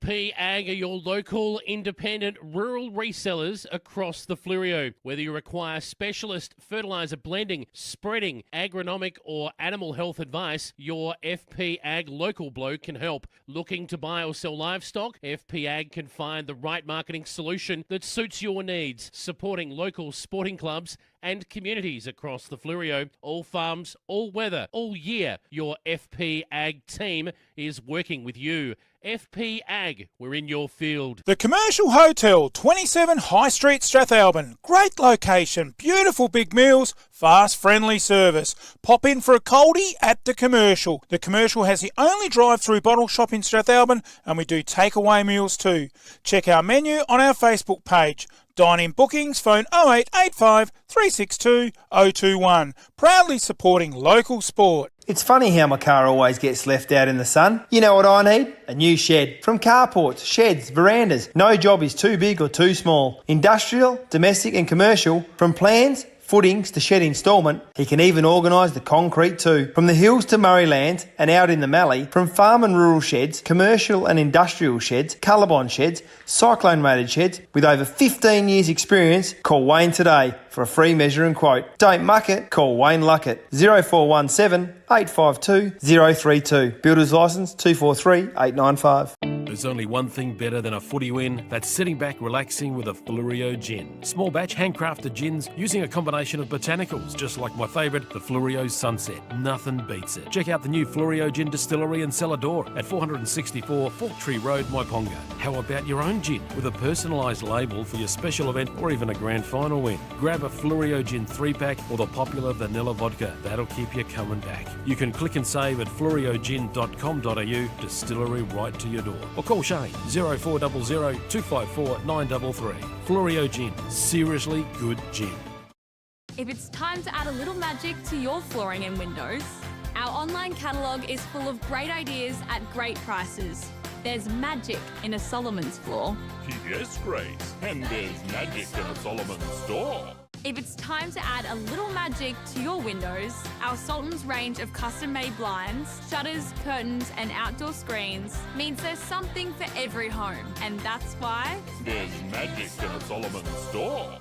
FP Ag are your local, independent, rural resellers across the Fleurieu. Whether you require specialist fertiliser blending, spreading, agronomic or animal health advice, your FP Ag local bloke can help. Looking to buy or sell livestock? FP Ag can find the right marketing solution that suits your needs, supporting local sporting clubs and communities across the Fleurieu. All farms, all weather, all year. Your FP Ag team is working with you. FP Ag, we're in your field. The Commercial Hotel, 27 High Street, Strathalbyn. Great location, beautiful big meals, fast, friendly service. Pop in for a coldie at the Commercial. The Commercial has the only drive-through bottle shop in Strathalbyn, and we do takeaway meals too. Check our menu on our Facebook page. Dine-in bookings, phone 0885 362 021. Proudly supporting local sport. It's funny how my car always gets left out in the sun. You know what I need? A new shed. From carports, sheds, verandas. No job is too big or too small. Industrial, domestic and commercial. From plans, footings to shed instalment, he can even organise the concrete too. From the hills to Murrayland and out in the Mallee, from farm and rural sheds, commercial and industrial sheds, Colorbond sheds, cyclone rated sheds, with over 15 years experience, call Wayne today for a free measure and quote. Don't muck it, call Wayne Luckett. 0417 852 032. Builder's licence 243895. There's only one thing better than a footy win. That's sitting back relaxing with a Fleurieu gin. Small batch handcrafted gins using a combination of botanicals, just like my favourite, the Fleurieu Sunset. Nothing beats it. Check out the new Fleurieu Gin Distillery and Cellar Door at 464 Fork Tree Road, Myponga. How about your own gin with a personalised label for your special event or even a grand final win? Grab a Fleurieu Gin 3-pack or the popular vanilla vodka. That'll keep you coming back. You can click and save at fleurieugin.com.au, distillery right to your door. Or call Shane 0400 254 933. Fleurieu Gin, seriously good gin. If it's time to add a little magic to your flooring and windows, our online catalogue is full of great ideas at great prices. There's magic in a Solomon's floor. Yes, Grace, and there's magic in a Solomon's store. If it's time to add a little magic to your windows, our Sultan's range of custom-made blinds, shutters, curtains and outdoor screens means there's something for every home. And that's why there's magic in a Solomon's store.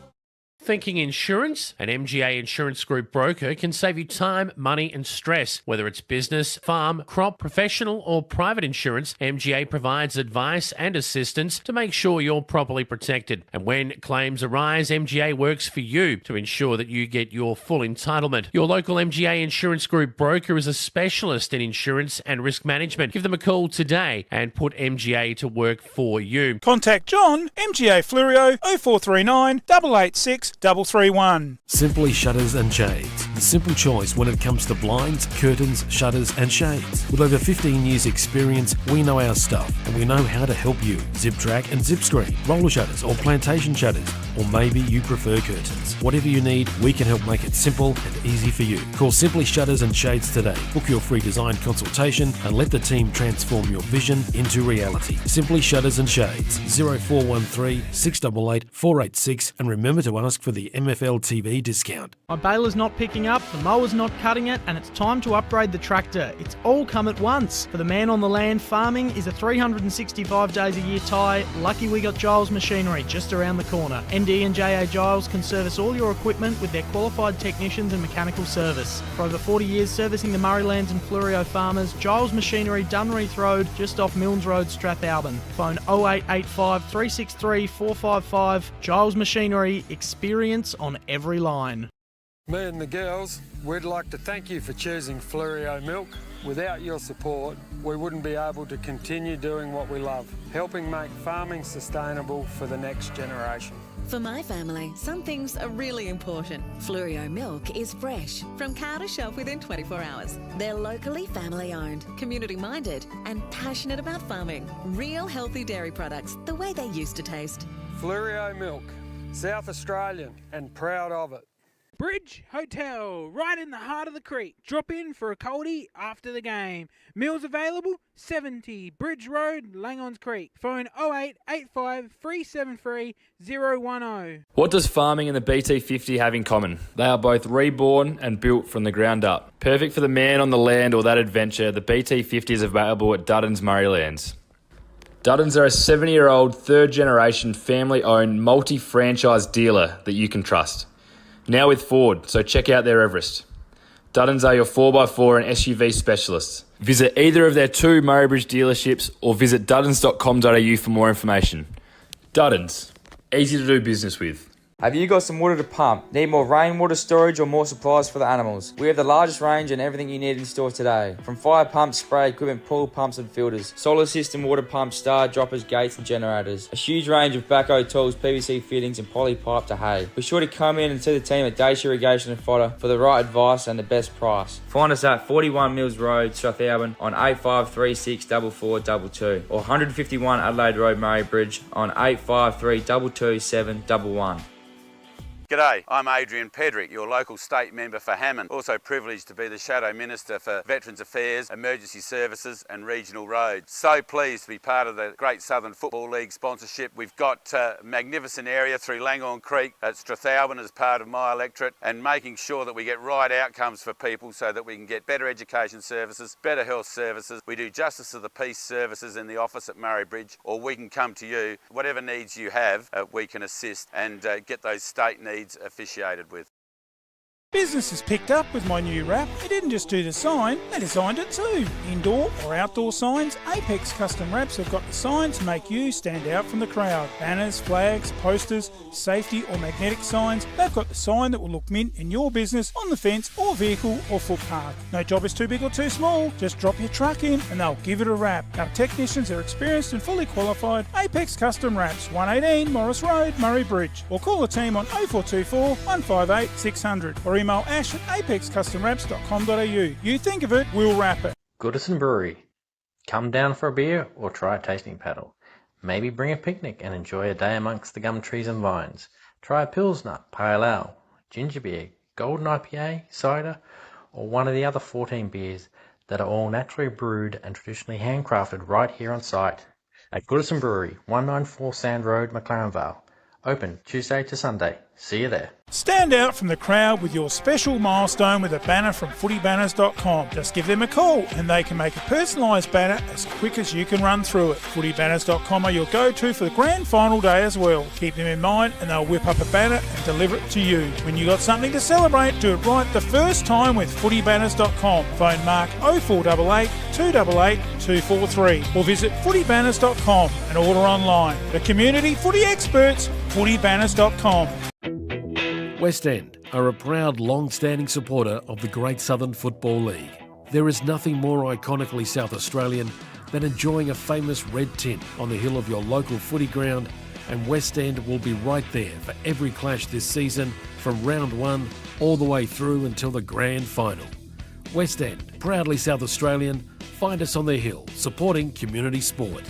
Thinking insurance? An MGA Insurance Group broker can save you time, money and stress. Whether it's business, farm, crop, professional or private insurance, MGA provides advice and assistance to make sure you're properly protected. And when claims arise, MGA works for you to ensure that you get your full entitlement. Your local MGA Insurance Group broker is a specialist in insurance and risk management. Give them a call today and put MGA to work for you. Contact John, MGA Fleurieu, 0439 886 331. Simply Shutters and Shades. The simple choice when it comes to blinds, curtains, shutters and shades. With over 15 years experience, we know our stuff and we know how to help you. Zip track and zip screen, roller shutters or plantation shutters, or maybe you prefer curtains. Whatever you need, we can help make it simple and easy for you. Call Simply Shutters and Shades today. Book your free design consultation and let the team transform your vision into reality. Simply Shutters and Shades. 0413 688 486, and remember to ask for the MFLTV discount. My baler's not picking up, the mower's not cutting it, and it's time to upgrade the tractor. It's all come at once. For the man on the land, farming is a 365 days a year tie. Lucky we got Giles Machinery just around the corner. ND and JA Giles can service all your equipment with their qualified technicians and mechanical service. For over 40 years servicing the Murraylands and Fleurieu farmers, Giles Machinery, Dunreath Road, just off Milnes Road, Strathalbyn. Phone 0885 363 455. Giles Machinery, experience on every line. Me and the girls, we'd like to thank you for choosing Fleurieu Milk. Without your support, we wouldn't be able to continue doing what we love, helping make farming sustainable for the next generation. For my family, some things are really important. Fleurieu Milk is fresh, from cow to shelf within 24 hours. They're locally family-owned, community-minded and passionate about farming. Real healthy dairy products, the way they used to taste. Fleurieu Milk, South Australian and proud of it. Bridge Hotel, right in the heart of the creek. Drop in for a coldie after the game. Meals available, 70 Bridge Road, Langons Creek. Phone 0885 373 010. What does farming and the BT50 have in common? They are both reborn and built from the ground up. Perfect for the man on the land or that adventure, the BT50 is available at Dutton's Murraylands. Duddons are a 70-year-old, third-generation, family-owned, multi-franchise dealer that you can trust. Now with Ford, so check out their Everest. Duddons are your 4x4 and SUV specialists. Visit either of their 2 Murray Bridge dealerships or visit duddons.com.au for more information. Duddons, easy to do business with. Have you got some water to pump? Need more rainwater storage or more supplies for the animals? We have the largest range and everything you need in store today. From fire pumps, spray equipment, pool pumps and filters, solar system water pumps, star droppers, gates and generators. A huge range of backhoe tools, PVC fittings and poly pipe to hay. Be sure to come in and see the team at Dacia Irrigation and Fodder for the right advice and the best price. Find us at 41 Mills Road, Strathalbyn on 8536 4422 or 151 Adelaide Road, Murray Bridge on 853 227 711. G'day, I'm Adrian Pedrick, your local state member for Hammond. Also privileged to be the Shadow Minister for Veterans Affairs, Emergency Services and Regional Roads. So pleased to be part of the Great Southern Football League sponsorship. We've got a magnificent area through Langhorne Creek at Strathalbyn as part of my electorate, and making sure that we get right outcomes for people so that we can get better education services, better health services. We do Justice of the Peace services in the office at Murray Bridge, or we can come to you. Whatever needs you have, we can assist and get those state needs officiated with. Business has picked up with my new wrap. They didn't just do the sign, they designed it too. Indoor or outdoor signs, Apex Custom Wraps have got the sign to make you stand out from the crowd. Banners, flags, posters, safety or magnetic signs, they've got the sign that will look mint in your business, on the fence or vehicle or footpath. No job is too big or too small, just drop your truck in and they'll give it a wrap. Our technicians are experienced and fully qualified. Apex Custom Wraps, 118 Morris Road, Murray Bridge, or call the team on 0424 158 600 or email ash at apexcustomwraps.com.au. You think of it, we'll wrap it. Goodison Brewery. Come down for a beer or try a tasting paddle. Maybe bring a picnic and enjoy a day amongst the gum trees and vines. Try a Pilsner, Pale Ale, Ginger Beer, Golden IPA, cider, or one of the other 14 beers that are all naturally brewed and traditionally handcrafted right here on site at Goodison Brewery, 194 Sand Road, McLaren Vale. Open Tuesday to Sunday. See you there. Stand out from the crowd with your special milestone with a banner from footybanners.com. Just give them a call and they can make a personalised banner as quick as you can run through it. Footybanners.com are your go-to for the grand final day as well. Keep them in mind and they'll whip up a banner and deliver it to you. When you got something to celebrate, do it right the first time with footybanners.com. Phone Mark 0488 288 243 or visit footybanners.com and order online. The community footy experts, footybanners.com. West End are a proud, long-standing supporter of the Great Southern Football League. There is nothing more iconically South Australian than enjoying a famous red tint on the hill of your local footy ground, and West End will be right there for every clash this season, from round 1 all the way through until the grand final. West End, proudly South Australian, find us on the hill, supporting community sport.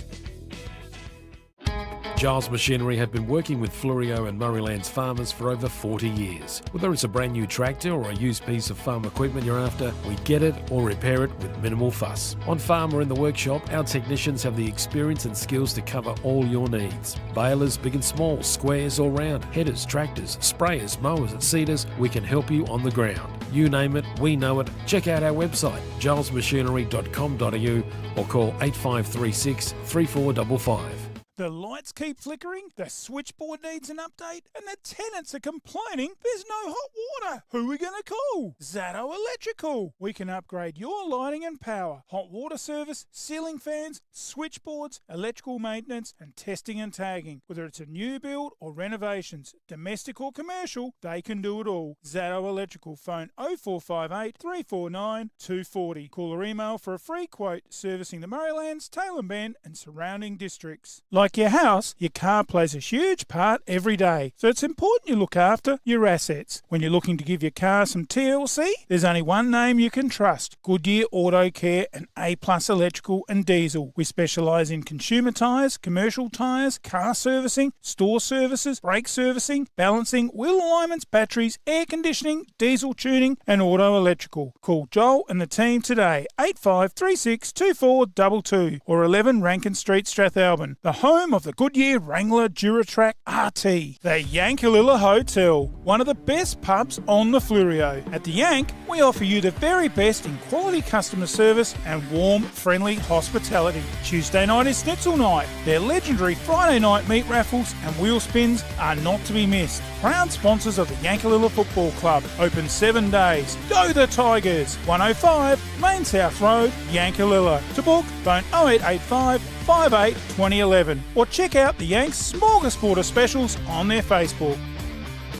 Giles Machinery have been working with Flurio and Murraylands farmers for over 40 years. Whether it's a brand new tractor or a used piece of farm equipment you're after, we get it or repair it with minimal fuss. On farm or in the workshop, our technicians have the experience and skills to cover all your needs. Balers, big and small, squares or round, headers, tractors, sprayers, mowers and seeders, we can help you on the ground. You name it, we know it. Check out our website, gilesmachinery.com.au or call 8536 3455. The lights keep flickering, the switchboard needs an update, and the tenants are complaining there's no hot water. Who are we going to call? Zato Electrical. We can upgrade your lighting and power, hot water service, ceiling fans, switchboards, electrical maintenance, and testing and tagging. Whether it's a new build or renovations, domestic or commercial, they can do it all. Zato Electrical. Phone 0458 349 240. Call or email for a free quote servicing the Murraylands, Taylor Bend, and surrounding districts. Like your house, your car plays a huge part every day, so it's important you look after your assets. When you're looking to give your car some TLC, there's only one name you can trust: Goodyear Auto Care and A+ Electrical and Diesel. We specialise in consumer tyres, commercial tyres, car servicing, store services, brake servicing, balancing, wheel alignments, batteries, air conditioning, diesel tuning and auto electrical. Call Joel and the team today, 8536 2422 or 11 Rankin Street, Strathalbyn. The home home of the Goodyear Wrangler Duratrack RT. The Yankalilla Hotel, one of the best pubs on the Flurio. At the Yank, we offer you the very best in quality customer service and warm, friendly hospitality. Tuesday night is Schnitzel night. Their legendary Friday night meat raffles and wheel spins are not to be missed. Proud sponsors of the Yankalilla Football Club. Open 7 days. Go the Tigers! 105 Main South Road, Yankalilla. To book, phone 0885 58 2011 or check out the Yanks Smorgasbord of specials on their Facebook.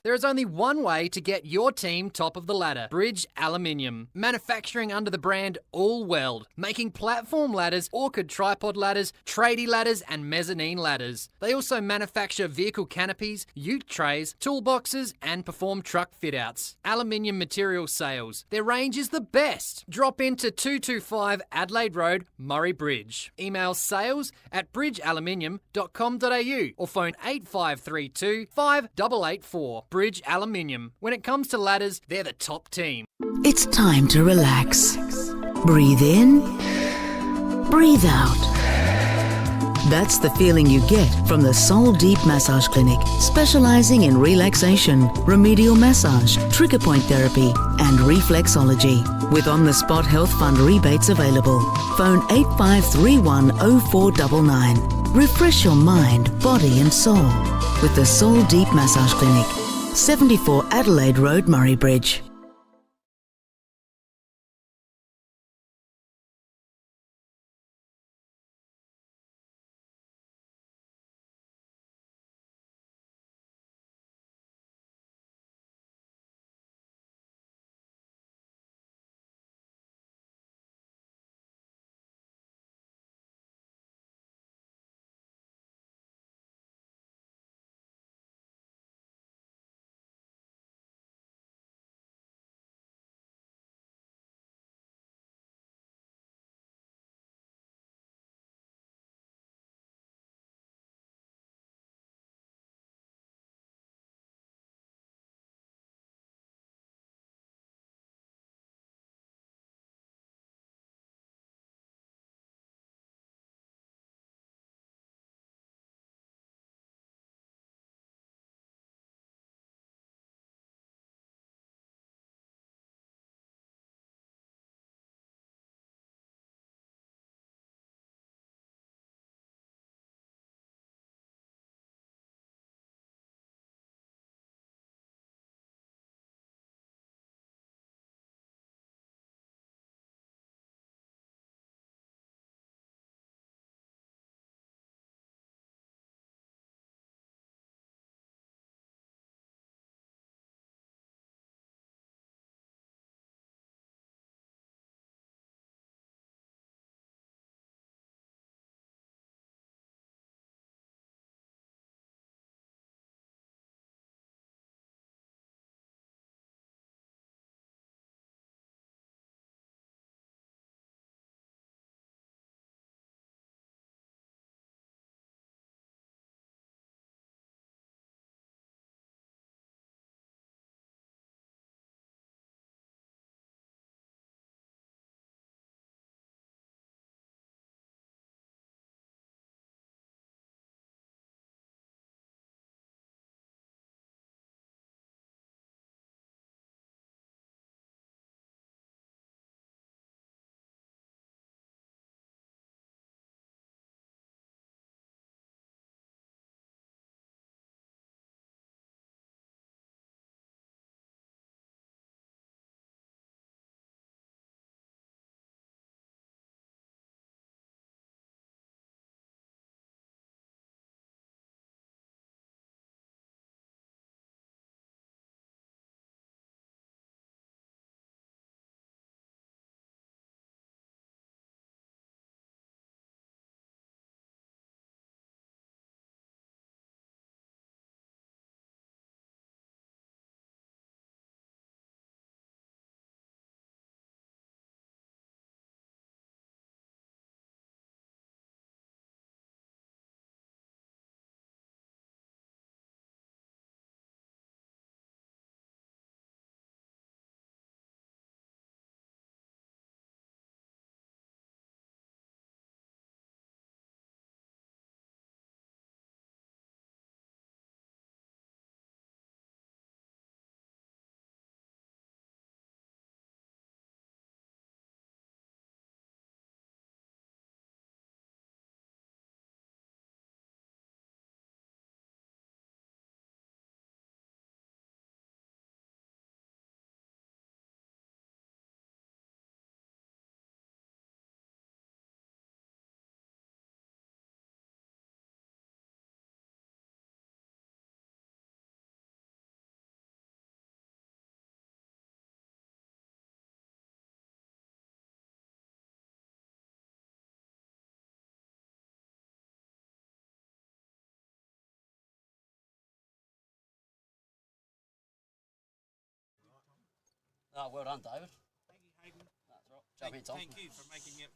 There is only one way to get your team top of the ladder. Bridge Aluminium. Manufacturing under the brand All Weld. Making platform ladders, orchid tripod ladders, tradie ladders and mezzanine ladders. They also manufacture vehicle canopies, ute trays, toolboxes and perform truck fit-outs. Aluminium material sales. Their range is the best. Drop into 225 Adelaide Road, Murray Bridge. Email sales@bridgealuminium.com.au or phone 8532 5884. Bridge Aluminium. When it comes to ladders, they're the top team. It's time to relax. Breathe in, breathe out. That's the feeling you get from the Soul Deep Massage Clinic, specialising in relaxation, remedial massage, trigger point therapy and reflexology. With on-the-spot health fund rebates available. Phone 8531 0499. Refresh your mind, body and soul with the Soul Deep Massage Clinic. 74 Adelaide Road, Murray Bridge. Oh, well done, David. Thank you, Hayden. That's right. Jump in, Tom. Thank you for making it.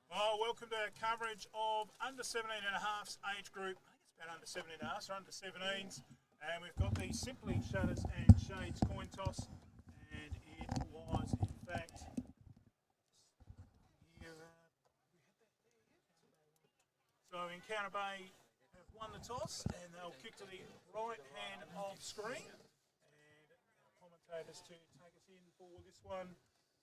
Well, welcome to our coverage of under 17.5's age group. I think it's about under 17.5s or under 17s. And we've got the Simply Shutters and Shades coin toss. And it was, in fact, so Encounter Bay have won the toss and they'll kick to the right hand of screen. And our commentators to take us in for this one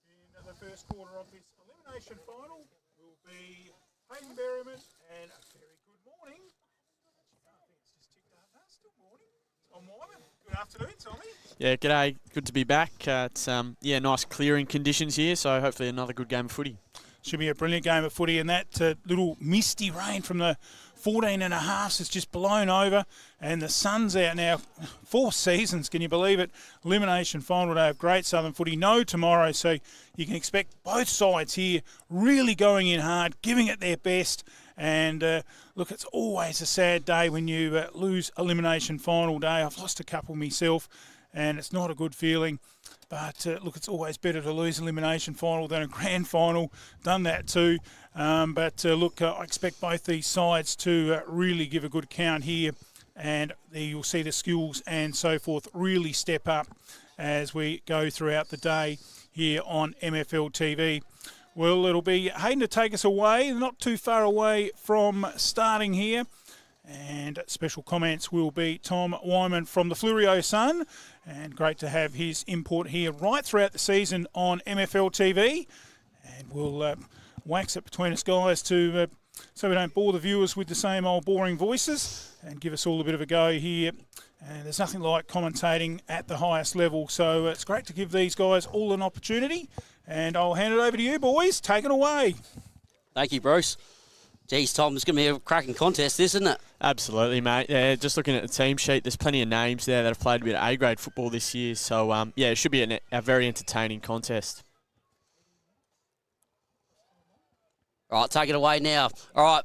in the first quarter of this elimination final will be Hayden Berryman, and a very good morning. I think it's just ticked up. No, still morning. Tom Wyman. Good afternoon, Tommy. Yeah, g'day. Good to be back. It's nice clearing conditions here, so hopefully another good game of footy. Should be a brilliant game of footy, and that little misty rain from the 14.5s has just blown over, and the sun's out now. 4 seasons, can you believe it? Elimination final day of great Southern footy. No tomorrow, so you can expect both sides here really going in hard, giving it their best. And look, it's always a sad day when you lose elimination final day. I've lost a couple myself, and it's not a good feeling. But look, it's always better to lose elimination final than a grand final. Done that too. Look, I expect both these sides to really give a good count here, and you'll see the skills and so forth really step up as we go throughout the day here on MFLTV. Well, it'll be Hayden to take us away, not too far away from starting here. And special comments will be Tom Wyman from the Flurio Sun. And great to have his input here right throughout the season on MFLTV. And we'll wax it between us guys to so we don't bore the viewers with the same old boring voices and give us all a bit of a go here. And there's nothing like commentating at the highest level. So it's great to give these guys all an opportunity. And I'll hand it over to you, boys. Take it away. Thank you, Bruce. Geez, Tom, it's going to be a cracking contest, isn't it? Absolutely, mate. Yeah, just looking at the team sheet, there's plenty of names there that have played a bit of A-grade football this year. So, it should be a very entertaining contest. All right, take it away now. All right,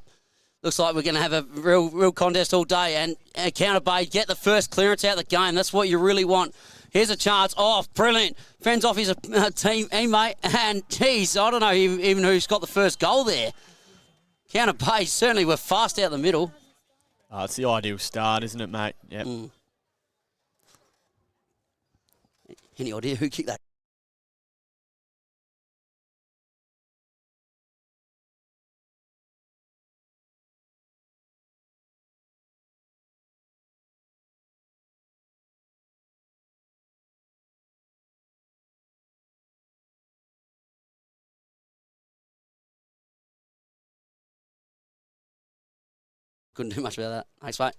looks like we're going to have a real contest all day. And Encounter Bay, get the first clearance out of the game. That's what you really want. Here's a chance. Oh, brilliant. Fends off his teammate. And, geez, I don't know even who's got the first goal there. Encounter Bay certainly were fast out the middle. It's the ideal start, isn't it, mate? Yep. Any idea who kicked that? Couldn't do much about that. Thanks, mate.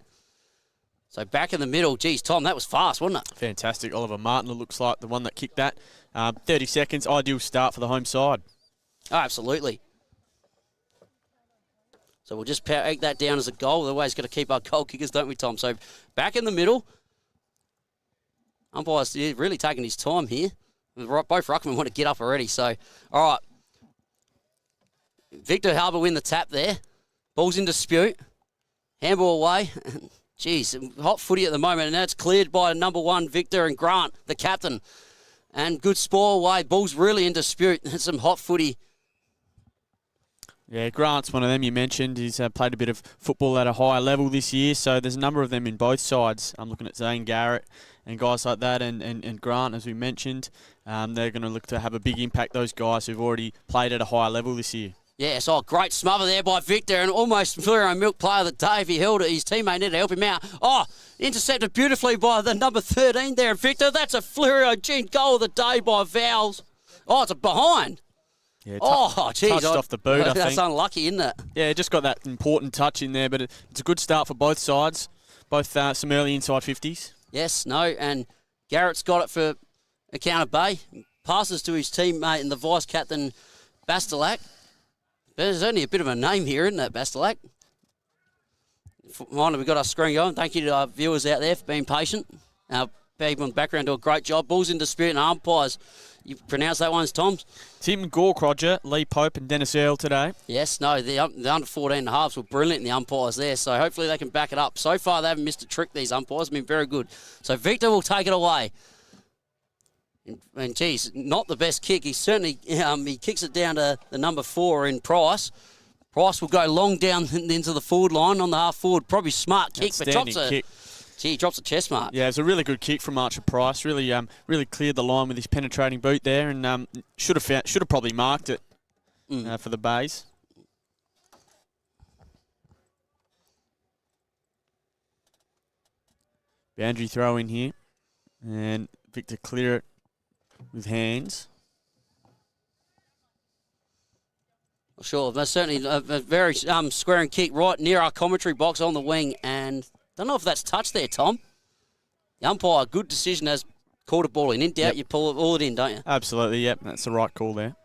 So back in the middle. Geez, Tom, that was fast, wasn't it? Fantastic. Oliver Martin looks like the one that kicked that. 30 seconds, ideal start for the home side. Oh, absolutely. So we'll just egg that down as a goal. Otherwise, got to keep our goal kickers, don't we, Tom? So back in the middle. Umpire's really taking his time here. Both ruckmen want to get up already. So, all right. Victor Harbour win the tap there. Ball's in dispute. Handball away. Geez, hot footy at the moment, and that's cleared by number 1, Victor and Grant, the captain. And good spoil away. Ball's really in dispute. That's some hot footy. Yeah, Grant's one of them you mentioned. He's played a bit of football at a higher level this year, so there's a number of them in both sides. I'm looking at Zane Garrett and guys like that, and Grant, as we mentioned. They're going to look to have a big impact, those guys who've already played at a higher level this year. Yes, great smother there by Victor, and almost Fluoro Milk player of the day if he held it. His teammate needed to help him out. Oh, intercepted beautifully by the number 13 there, Victor. That's a Fluoro Gin goal of the day by Vowles. Oh, it's a behind. Yeah, geez. Touched off the boot, I think. That's unlucky, isn't it? Yeah, just got that important touch in there, but it's a good start for both sides. Both some early inside 50s. Yes, and Garrett's got it for Encounter Bay. Passes to his teammate and the vice-captain, Bastelac. There's only a bit of a name here, isn't it, Bastelac? Mind, we've got our screen going. Thank you to our viewers out there for being patient. Our people in the background do a great job. Balls in dispute and umpires. You pronounce that one, Tom? Tim Gork, Roger, Lee Pope and Dennis Earl today. Yes, the under 14 halves were brilliant in the umpires there, so hopefully they can back it up. So far, they haven't missed a trick, these umpires. Have been very good. So Victor will take it away. And geez, not the best kick. He certainly he kicks it down to the number 4 in Price. Price will go long down into the forward line on the half forward. Probably smart kick, but drops a chest mark. Yeah, it was a really good kick from Archer Price. Really, really cleared the line with his penetrating boot there, and should have probably marked it for the Bays. Boundary throw in here, and Victor clear it with hands. Sure, that's certainly a very squaring kick right near our commentary box on the wing, and don't know if that's touched there, Tom. The umpire, good decision, has called a ball in. In doubt, you pull it in, don't you? Absolutely, yep, that's the right call there.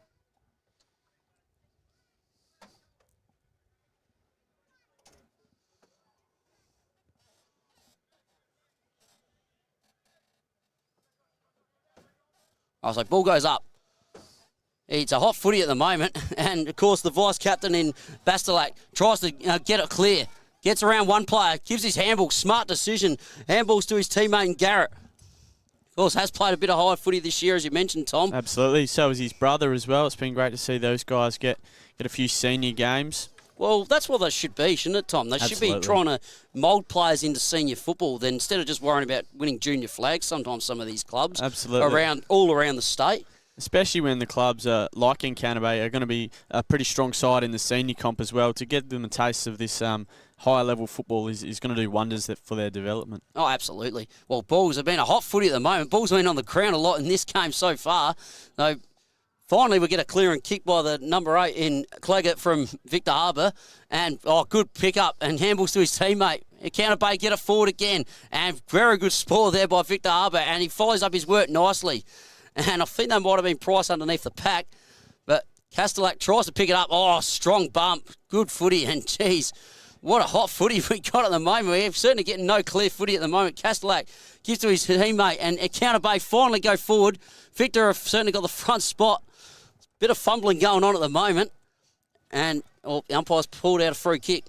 So ball goes up. It's a hot footy at the moment, and of course the vice-captain in Bastelak tries to get it clear. Gets around one player, gives his handball, smart decision. Handballs to his teammate in Garrett. Of course, has played a bit of high footy this year, as you mentioned, Tom. Absolutely, so is his brother as well. It's been great to see those guys get a few senior games. Well, that's what they should be, shouldn't it, Tom? They should be trying to mould players into senior football then instead of just worrying about winning junior flags, sometimes some of these clubs. Absolutely. All around the state. Especially when the clubs like Encounter Bay are going to be a pretty strong side in the senior comp as well. To get them a taste of this higher level football is going to do wonders for their development. Oh, absolutely. Well, Bulls have been a hot footy at the moment. Bulls have been on the ground a lot in this game so far. So finally, we get a clearing kick by the number 8 in Claggett from Victor Harbour. And, good pick up and handballs to his teammate. Encounter Bay get it forward again. And very good spoil there by Victor Harbour. And he follows up his work nicely. And I think that might have been Price underneath the pack. But Castellac tries to pick it up. Oh, strong bump. Good footy. And, geez, what a hot footy we got at the moment. We're certainly getting no clear footy at the moment. Castellac gives to his teammate. And Encounter Bay finally go forward. Victor have certainly got the front spot. Bit of fumbling going on at the moment. And the umpire's pulled out a free kick.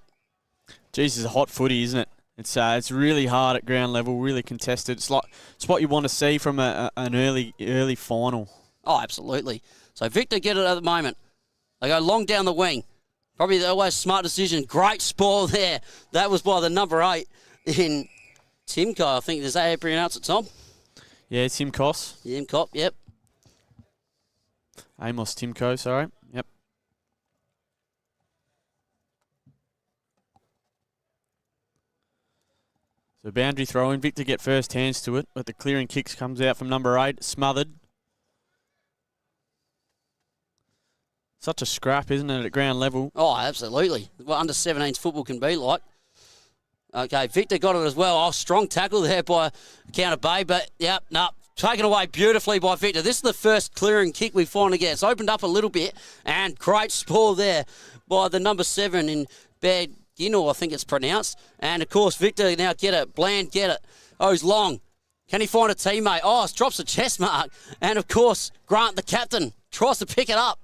Jeez, it's a hot footy, isn't it? It's really hard at ground level, really contested. It's what you want to see from an early final. Oh, absolutely. So Victor get it at the moment. They go long down the wing. Probably the always smart decision. Great spoil there. That was by the number 8 in Timco. I think, is that how you pronounce it, Tom? Yeah, Timcos. Timcop, yep. Amos Timco, sorry. Yep. So boundary throw in. Victor get first hands to it, but the clearing kicks comes out from number 8, smothered. Such a scrap, isn't it, at ground level? Oh, absolutely. What under 17s football can be like. Okay, Victor got it as well. Oh, strong tackle there by Encounter Bay, but taken away beautifully by Victor. This is the first clearing kick we finally get. It's opened up a little bit, and great spoil there by the number 7 in Bedino, I think it's pronounced. And, of course, Victor now get it. Bland get it. Oh, he's long. Can he find a teammate? Oh, it drops a chest mark. And, of course, Grant, the captain, tries to pick it up.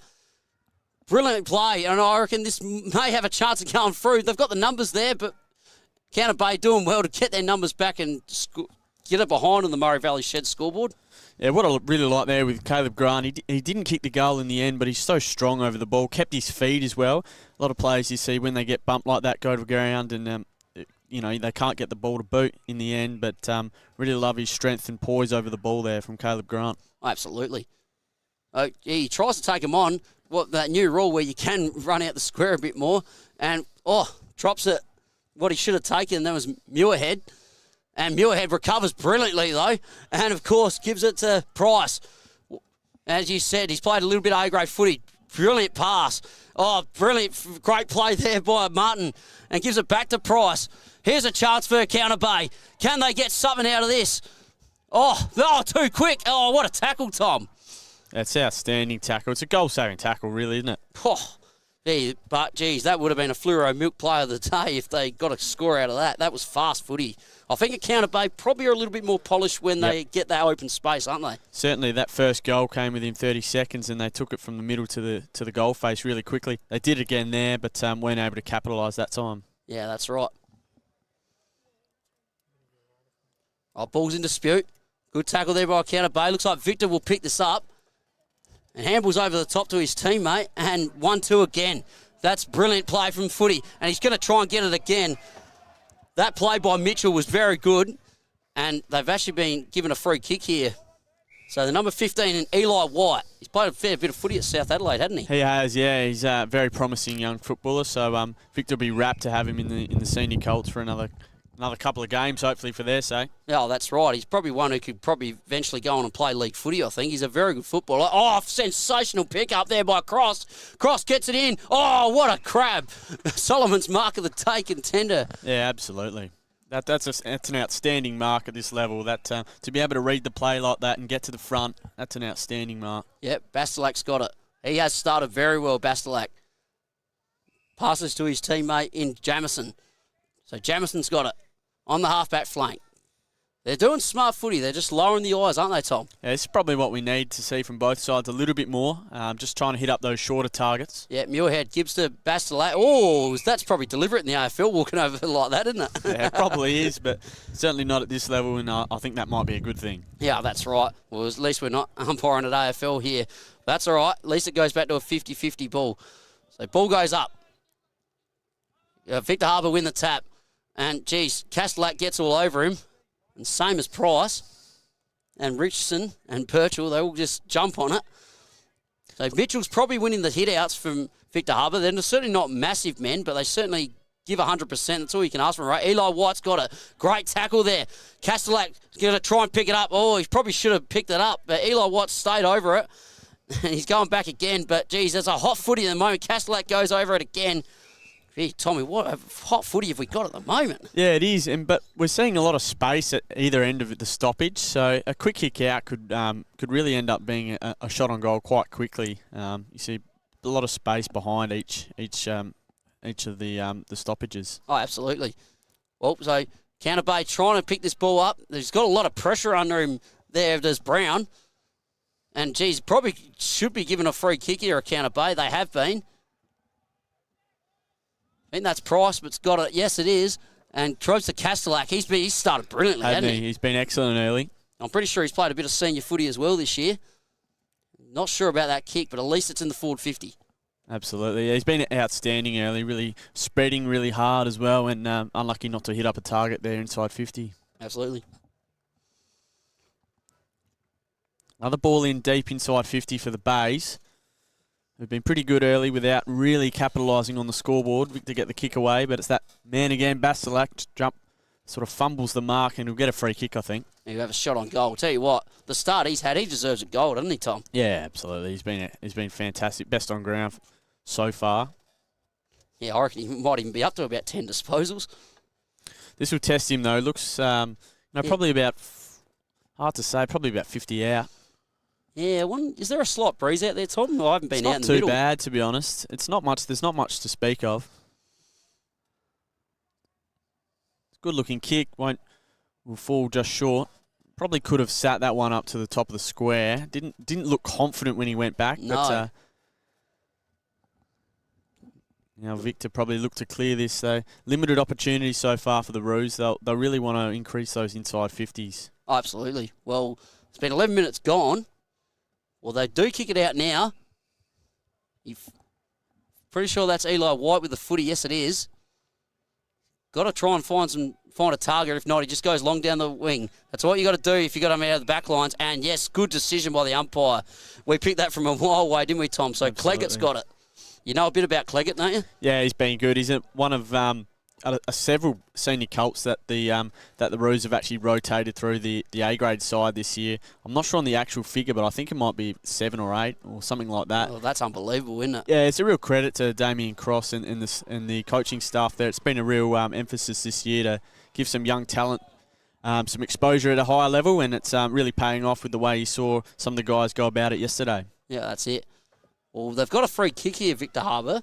Brilliant play, and I reckon this may have a chance of going through. They've got the numbers there, but Encounter Bay doing well to get their numbers back and get it behind on the Murray Valley Shed scoreboard. Yeah, what I really like there with Caleb Grant, he didn't kick the goal in the end, but he's so strong over the ball, kept his feet as well. A lot of players you see when they get bumped like that go to the ground and they can't get the ball to boot in the end, but really love his strength and poise over the ball there from Caleb Grant. Absolutely. He tries to take him on, that new rule where you can run out the square a bit more, and drops it. What he should have taken, that was Muirhead. And Muirhead recovers brilliantly, though, and, of course, gives it to Price. As you said, he's played a little bit of A-grade footy. Brilliant pass. Oh, brilliant. Great play there by Martin, and gives it back to Price. Here's a chance for Encounter Bay. Can they get something out of this? Oh, too quick. Oh, what a tackle, Tom. That's outstanding tackle. It's a goal-saving tackle, really, isn't it? But, geez, that would have been a Fluoro Milk player of the day if they got a score out of that. That was fast footy. I think Encounter Bay probably are a little bit more polished when they get that open space, aren't they? Certainly, that first goal came within 30 seconds, and they took it from the middle to the goal face really quickly. They did again there, but weren't able to capitalise that time. Yeah, that's right. Ball's in dispute. Good tackle there by Counter Bay. Looks like Victor will pick this up. And handballs over the top to his teammate. And 1-2 again. That's brilliant play from Footy. And he's going to try and get it again. That play by Mitchell was very good. And they've actually been given a free kick here. So the number 15, Eli White. He's played a fair bit of footy at South Adelaide, hasn't he? He has, yeah. He's a very promising young footballer. So Victor will be rapt to have him in the senior Colts for another couple of games, hopefully, for their sake. Oh, that's right. He's probably one who could probably eventually go on and play league footy, I think. He's a very good footballer. Oh, sensational pick up there by Cross. Cross gets it in. Oh, what a crab. Solomon's mark of the take and tender. Yeah, absolutely. That's an outstanding mark at this level. That to be able to read the play like that and get to the front, that's an outstanding mark. Yep, Bastelak's got it. He has started very well, Bastelak. Passes to his teammate in Jamison. So Jamison's got it on the halfback flank. They're doing smart footy. They're just lowering the eyes, aren't they, Tom? Yeah, it's probably what we need to see from both sides a little bit more. Just trying to hit up those shorter targets. Yeah, Muirhead gives to Bastelak. Oh, that's probably deliberate in the AFL, walking over like that, isn't it? Yeah, it probably is, but certainly not at this level, and I think that might be a good thing. Yeah, that's right. Well, at least we're not umpiring at AFL here. That's all right. At least it goes back to a 50-50 ball. So ball goes up. Victor Harbour win the tap. And, geez, Castellac gets all over him. And same as Price. And Richardson and Purchell, they all just jump on it. So Mitchell's probably winning the hit-outs from Victor Harbour. They're certainly not massive men, but they certainly give 100%. That's all you can ask for, right? Eli White's got a great tackle there. Castellac going to try and pick it up. Oh, he probably should have picked it up, but Eli White stayed over it. And he's going back again, but, geez, there's a hot footy at the moment. Castellac goes over it again. Gee, Tommy, what a hot footy have we got at the moment? Yeah, it is, but we're seeing a lot of space at either end of the stoppage, so a quick kick out could really end up being a shot on goal quite quickly. You see a lot of space behind each of the stoppages. Oh, absolutely. Well, so Counter Bay trying to pick this ball up. He's got a lot of pressure under him there, does Brown. And, geez, probably should be given a free kick here at Counter Bay. They have been. I think that's Price, but it's got it. Yes, it is. And throws to Castellac. He's started brilliantly, hasn't he? He's been excellent early. I'm pretty sure he's played a bit of senior footy as well this year. Not sure about that kick, but at least it's in the forward 50. Absolutely. Yeah, he's been outstanding early, really spreading really hard as well, and unlucky not to hit up a target there inside 50. Absolutely. Another ball in deep inside 50 for the Bays. They've been pretty good early without really capitalising on the scoreboard. Victor get the kick away, but it's that man again, Bastelak, jump, sort of fumbles the mark, and he'll get a free kick, I think. He'll have a shot on goal. I'll tell you what, the start he's had, he deserves a goal, doesn't he, Tom? Yeah, absolutely. He's been fantastic. Best on ground so far. Yeah, I reckon he might even be up to about 10 disposals. This will test him, though. Looks, probably about, hard to say, probably about 50 out. Yeah, is there a slight breeze out there, Tom? I haven't been out in the It's middle. not too bad, to be honest. It's not much. There's not much to speak of. Good looking kick. Will fall just short. Probably could have sat that one up to the top of the square. Didn't look confident when he went back. No. But, now Victor probably looked to clear this. So limited opportunities so far for the Roos. They'll really want to increase those inside 50s. Oh, absolutely. Well, it's been 11 minutes gone. Well, they do kick it out now. Pretty sure that's Eli White with the footy. Yes, it is. Got to try and find a target. If not, he just goes long down the wing. That's what you got to do if you got him out of the back lines. And yes, good decision by the umpire. We picked that from a mile away, didn't we, Tom? So Absolutely. Cleggett's got it. You know a bit about Cleggett, don't you? Yeah, he's been good. He's one of several senior Colts that the Roos have actually rotated through the A grade side this year. I'm not sure on the actual figure, but I think it might be 7 or 8 or something like that. Oh, that's unbelievable, isn't it? Yeah, it's a real credit to Damien Cross and the coaching staff there. It's been a real emphasis this year to give some young talent some exposure at a higher level, and it's really paying off with the way you saw some of the guys go about it yesterday. Yeah, that's it. Well, they've got a free kick here, Victor Harbour.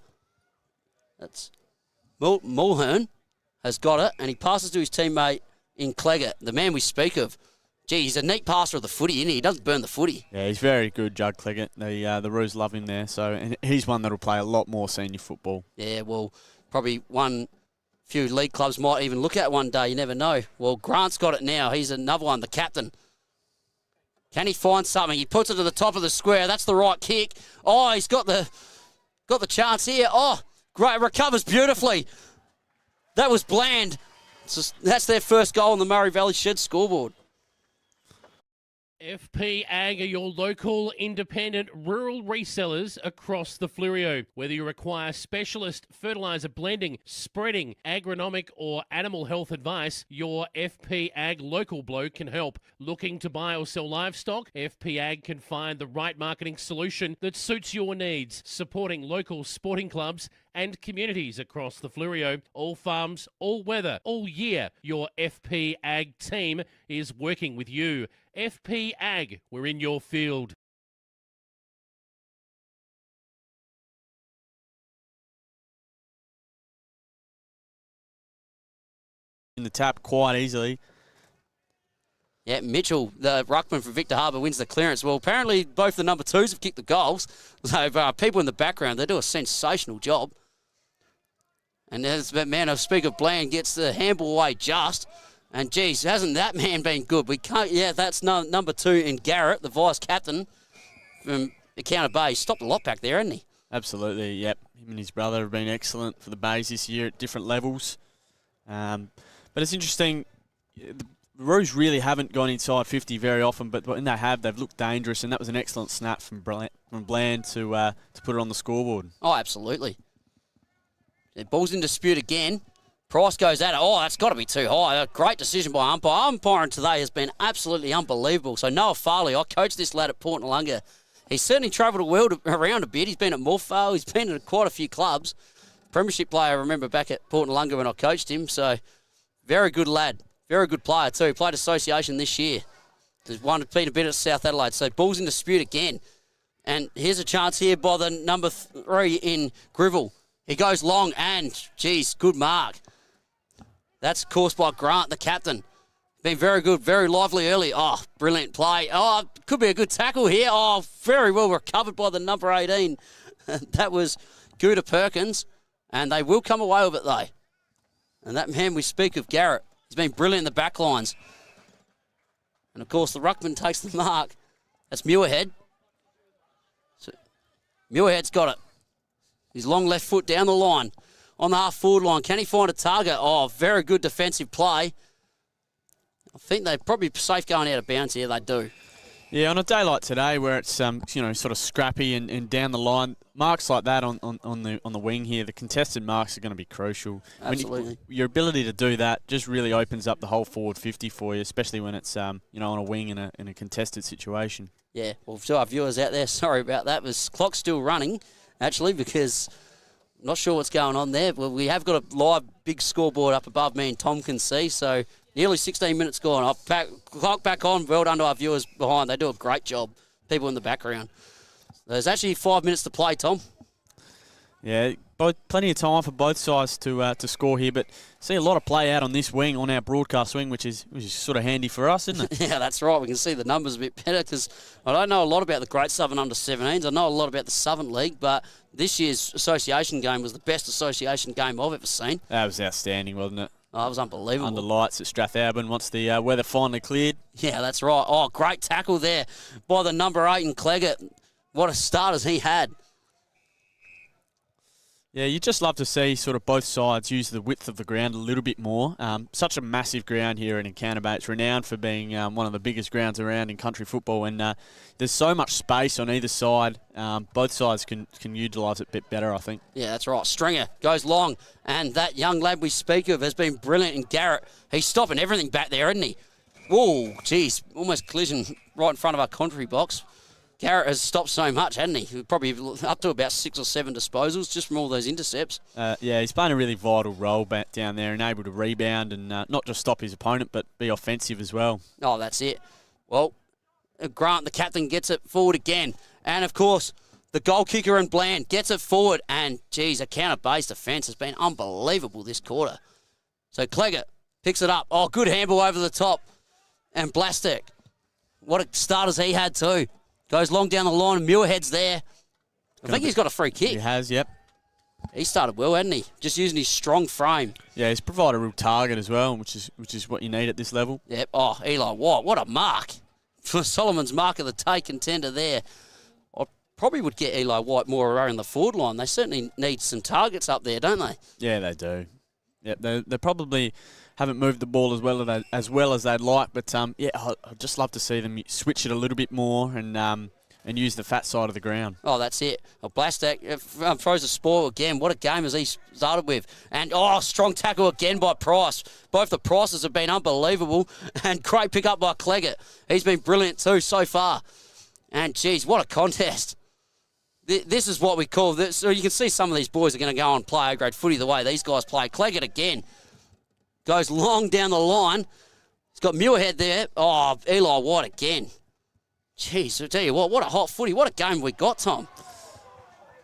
That's Mulhern has got it, and he passes to his teammate in Cleggett, the man we speak of. Gee, he's a neat passer of the footy, isn't he? He doesn't burn the footy. Yeah, he's very good, Judd Cleggett. The Roos love him there, and he's one that'll play a lot more senior football. Yeah, well, probably few league clubs might even look at one day. You never know. Well, Grant's got it now. He's another one, the captain. Can he find something? He puts it to the top of the square. That's the right kick. Oh, he's got the chance here. Oh, great. Recovers beautifully. That was Bland. That's their first goal on the Murray Valley Shed scoreboard. FP Ag are your local, independent, rural resellers across the Flurio. Whether you require specialist fertiliser blending, spreading, agronomic or animal health advice, your FP Ag local bloke can help. Looking to buy or sell livestock? FP Ag can find the right marketing solution that suits your needs, supporting local sporting clubs and communities across the Flurio. All farms, all weather, all year. Your FP Ag team is working with you. FP Ag, we're in your field. In the tap quite easily. Yeah, Mitchell, the ruckman from Victor Harbour, wins the clearance. Well, apparently both the number twos have kicked the goals. So people in the background, they do a sensational job. And as that man of Speak of Bland gets the handball away just. And, geez, hasn't that man been good? We can't. Yeah, that's number 2 in Garrett, the vice-captain from Encounter Bay. He's stopped a lot back there, hasn't he? Absolutely, yep. Him and his brother have been excellent for the Bays this year at different levels. But it's interesting, the Roos really haven't gone inside 50 very often, but when they have, they've looked dangerous, and that was an excellent snap from Bland to put it on the scoreboard. Oh, absolutely. The ball's in dispute again. Price goes at it. Oh, that's got to be too high. A great decision by umpire. Umpiring today has been absolutely unbelievable. So Noah Farley, I coached this lad at Port Noarlunga. He's certainly travelled the world around a bit. He's been at Morphale. He's been at quite a few clubs. Premiership player, I remember back at Port Noarlunga when I coached him. So very good lad. Very good player too. He played association this year. He's been a bit at South Adelaide. So ball's in dispute again. And here's a chance here by the number 3 in Griville. He goes long and, geez, good mark. That's caused by Grant, the captain. Been very good, very lively early. Oh, brilliant play. Oh, could be a good tackle here. Oh, very well recovered by the number 18. That was Gooda Perkins. And they will come away with it, though. And that man we speak of, Garrett, he's been brilliant in the back lines. And, of course, the ruckman takes the mark. That's Muirhead. So, Muirhead's got it. His long left foot down the line. On the half-forward line, can he find a target? Oh, very good defensive play. I think they're probably safe going out of bounds here. They do. Yeah, on a day like today where it's sort of scrappy and down the line, marks like that on the wing here, the contested marks are going to be crucial. Absolutely. Your ability to do that just really opens up the whole forward 50 for you, especially when it's on a wing in a contested situation. Yeah, well, to our viewers out there, sorry about that. The clock's still running, actually, because not sure what's going on there. Well, we have got a live big scoreboard up above me and Tom can see, so nearly 16 minutes gone. I'll clock back on. Well done to our viewers behind. They do a great job, people in the background. There's actually 5 minutes to play, Tom. Yeah, plenty of time for both sides to score here, but see a lot of play out on this wing, on our broadcast wing, which is sort of handy for us, isn't it? Yeah, that's right. We can see the numbers a bit better because I don't know a lot about the Great Southern Under-17s. I know a lot about the Southern League, but this year's association game was the best association game I've ever seen. That was outstanding, wasn't it? Oh, it was unbelievable. Under lights at Strathalbyn once the weather finally cleared. Yeah, that's right. Oh, great tackle there by the number 8 in Cleggett. What a start as he had. Yeah, you just love to see sort of both sides use the width of the ground a little bit more. Such a massive ground here in Encounter Bay. It's renowned for being one of the biggest grounds around in country football, and there's so much space on either side. Both sides can utilise it a bit better, I think. Yeah, that's right. Stringer goes long, and that young lad we speak of has been brilliant in Garrett. He's stopping everything back there, isn't he? Whoa, geez, almost collision right in front of our country box. Garrett has stopped so much, hasn't he? Probably up to about 6 or 7 disposals just from all those intercepts. Yeah, he's playing a really vital role back down there and able to rebound and not just stop his opponent, but be offensive as well. Oh, that's it. Well, Grant, the captain, gets it forward again. And, of course, the goal kicker and Bland gets it forward. And, geez, a counter-based defence has been unbelievable this quarter. So Cleggett picks it up. Oh, good handball over the top. And Blastek, what a start as he had too. Goes long down the line, and Muirhead's there. I think he's got a free kick. He has, yep. He started well, hadn't he? Just using his strong frame. Yeah, he's provided a real target as well, which is what you need at this level. Yep. Oh, Eli White, what a mark. Solomon's mark of the day contender there. I probably would get Eli White more around the forward line. They certainly need some targets up there, don't they? Yeah, they do. Yeah, they probably haven't moved the ball as well as they'd like, but yeah, I'd just love to see them switch it a little bit more and use the fat side of the ground. Oh, that's it. Well, Blastak throws a spoil again. What a game has he started with. And, strong tackle again by Price. Both the Prices have been unbelievable. And great pick up by Cleggett. He's been brilliant too so far. And, geez, what a contest. This is what we call this. So you can see some of these boys are going to go and play A-grade footy the way these guys play. Cleggett again. Goes long down the line. He's got Muirhead there. Oh, Eli White again. Jeez, I tell you what a hot footy. What a game we got, Tom.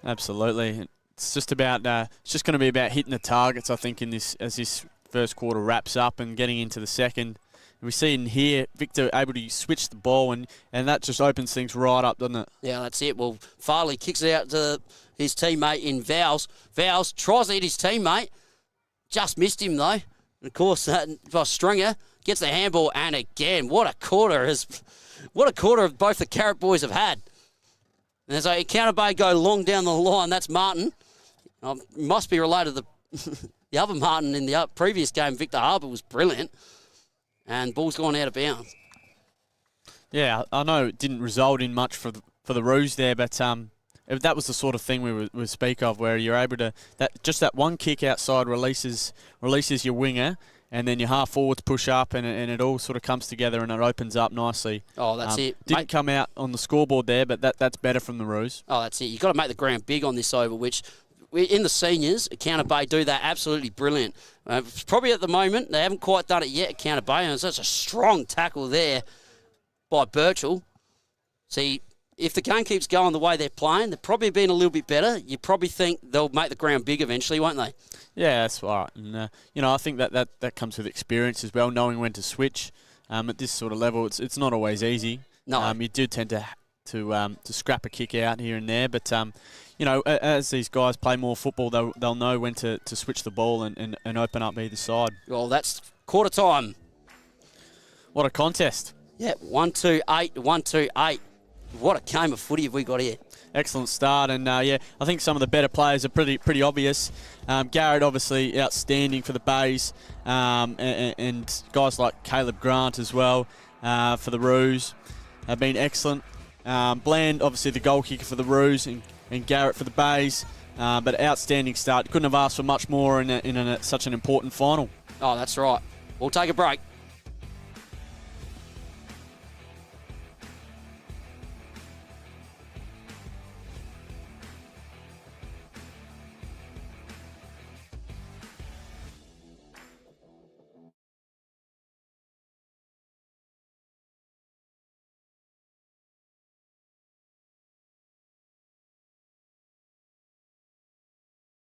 Absolutely. It's just about it's just going to be about hitting the targets, I think, as this first quarter wraps up and getting into the second. We see in here Victor able to switch the ball and that just opens things right up, doesn't it? Yeah, that's it. Well, Farley kicks it out to his teammate in Vowles. Vowles tries to hit his teammate. Just missed him, though. And of course, Stringer gets the handball, and again, what a quarter of both the Carrot boys have had. And as Encounter Bay go long down the line, that's Martin. Must be related to the other Martin in the previous game. Victor Harbour was brilliant. And ball's gone out of bounds. Yeah, I know it didn't result in much for the Roos there, but that was the sort of thing we would speak of, where you're able to that one kick outside releases your winger, and then your half forwards push up, and it all sort of comes together and it opens up nicely. Oh, that's it. Didn't come out on the scoreboard there, but that's better from the Roos. Oh, that's it. You've got to make the ground big on this over, which in the seniors, Encounter Bay do that absolutely brilliant. Probably at the moment, they haven't quite done it yet, Encounter Bay, and that's a strong tackle there by Birchall. See, if the game keeps going the way they're playing, they're probably being a little bit better. You probably think they'll make the ground big eventually, won't they? Yeah, that's right. And, I think that comes with experience as well, knowing when to switch. At this sort of level, it's not always easy. No. You do tend to scrap a kick out here and there, but as these guys play more football, they'll know when to switch the ball and open up either side. Well, that's quarter time. What a contest. Yeah, 1-2-8, 1-2-8. What a game of footy have we got here. Excellent start, and I think some of the better players are pretty obvious. Garrett, obviously, outstanding for the Bays, and guys like Caleb Grant as well for the Roos have been excellent. Bland, obviously, the goal kicker for the Roos, and Garrett for the Bays, but outstanding start. Couldn't have asked for much more in such an important final. Oh, that's right. We'll take a break.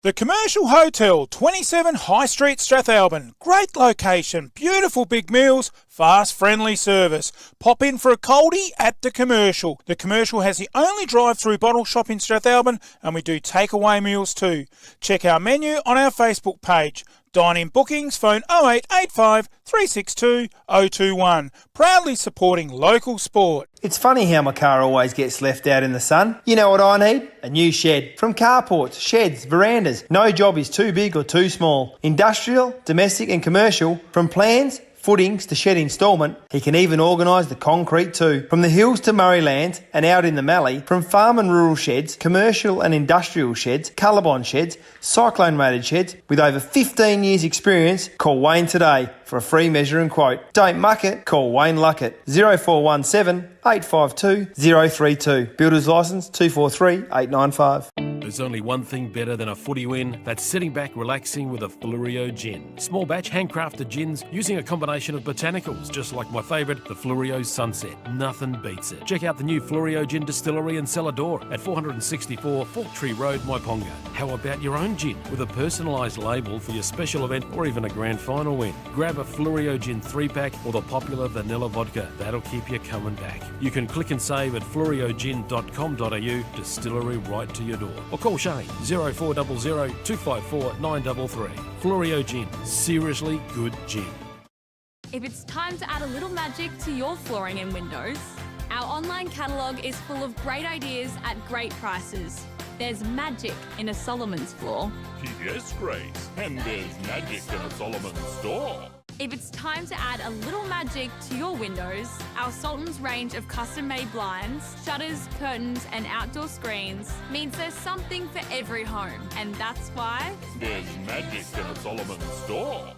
The Commercial Hotel, 27 High Street, Strathalbyn. Great location, beautiful big meals, fast, friendly service. Pop in for a coldie at The Commercial. The Commercial has the only drive-through bottle shop in Strathalbyn, and we do takeaway meals too. Check our menu on our Facebook page. Dine-in bookings, phone 0885 362 021. Proudly supporting local sport. It's funny how my car always gets left out in the sun. You know what I need? A new shed. From carports, sheds, verandas. No job is too big or too small. Industrial, domestic and commercial. From plans, footings to shed instalment, he can even organise the concrete too. From the hills to Murrayland and out in the Mallee, from farm and rural sheds, commercial and industrial sheds, Colorbond sheds, cyclone rated sheds, with over 15 years experience, call Wayne today for a free measure and quote. Don't muck it, call Wayne Luckett. 0417 852 032. Builder's licence 243895. There's only one thing better than a footy win. That's sitting back relaxing with a Florio gin. Small batch handcrafted gins using a combination of botanicals, just like my favourite, the Florio Sunset. Nothing beats it. Check out the new Florio Gin Distillery and Cellar Door at 464 Fork Tree Road, Myponga. How about your own gin with a personalised label for your special event or even a grand final win? Grab a Florio Gin 3-pack or the popular vanilla vodka. That'll keep you coming back. You can click and save at floriogin.com.au, distillery right to your door. Or call Shane 0400 254 933. Florio Gin, seriously good gin. If it's time to add a little magic to your flooring and windows, our online catalogue is full of great ideas at great prices. There's magic in a Solomon's floor. Yes, Grace. And there's magic in a Solomon store. If it's time to add a little magic to your windows, our Sultan's range of custom-made blinds, shutters, curtains and outdoor screens means there's something for every home. And that's why there's magic in a Solomon store.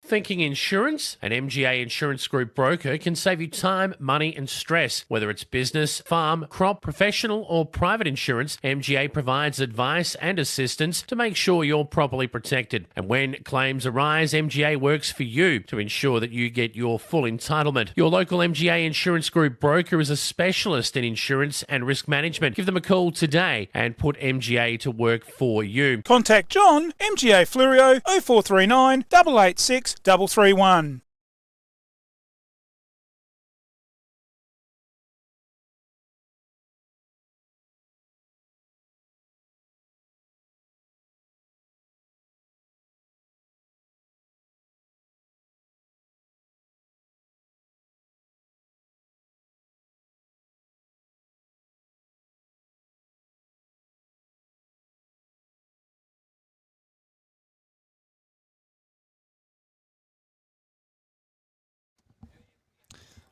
Thinking insurance? An MGA Insurance Group broker can save you time, money and stress. Whether it's business, farm, crop, professional or private insurance, MGA provides advice and assistance to make sure you're properly protected. And when claims arise, MGA works for you to ensure that you get your full entitlement. Your local MGA Insurance Group broker is a specialist in insurance and risk management. Give them a call today and put MGA to work for you. Contact John, MGA Flurio, 0439 886 331.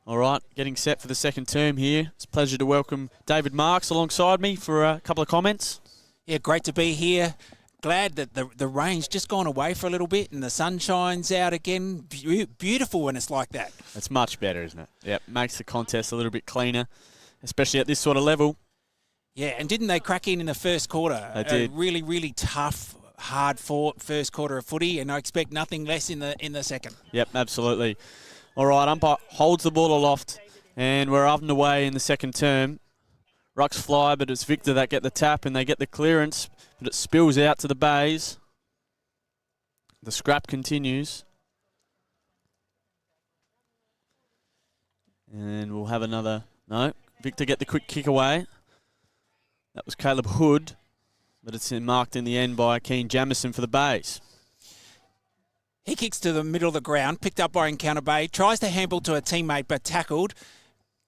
All right, getting set for the second term here. It's a pleasure to welcome David Marks alongside me for a couple of comments. Yeah, great to be here. Glad that the rain's just gone away for a little bit and the sun shines out again. Beautiful when it's like that. It's much better, isn't it? Yep, makes the contest a little bit cleaner, especially at this sort of level. Yeah, and didn't they crack in the first quarter? They did. Really, really tough, hard-fought first quarter of footy, and I expect nothing less in the second. Yep, absolutely. All right, umpire holds the ball aloft, and we're up and away in the second term. Rucks fly, but it's Victor that get the tap, and they get the clearance, but it spills out to the bays. The scrap continues. And we'll have another... No, Victor get the quick kick away. That was Caleb Hood, but it's marked in the end by Keen Jamison for the bays. He kicks to the middle of the ground, picked up by Encounter Bay, tries to handball to a teammate but tackled.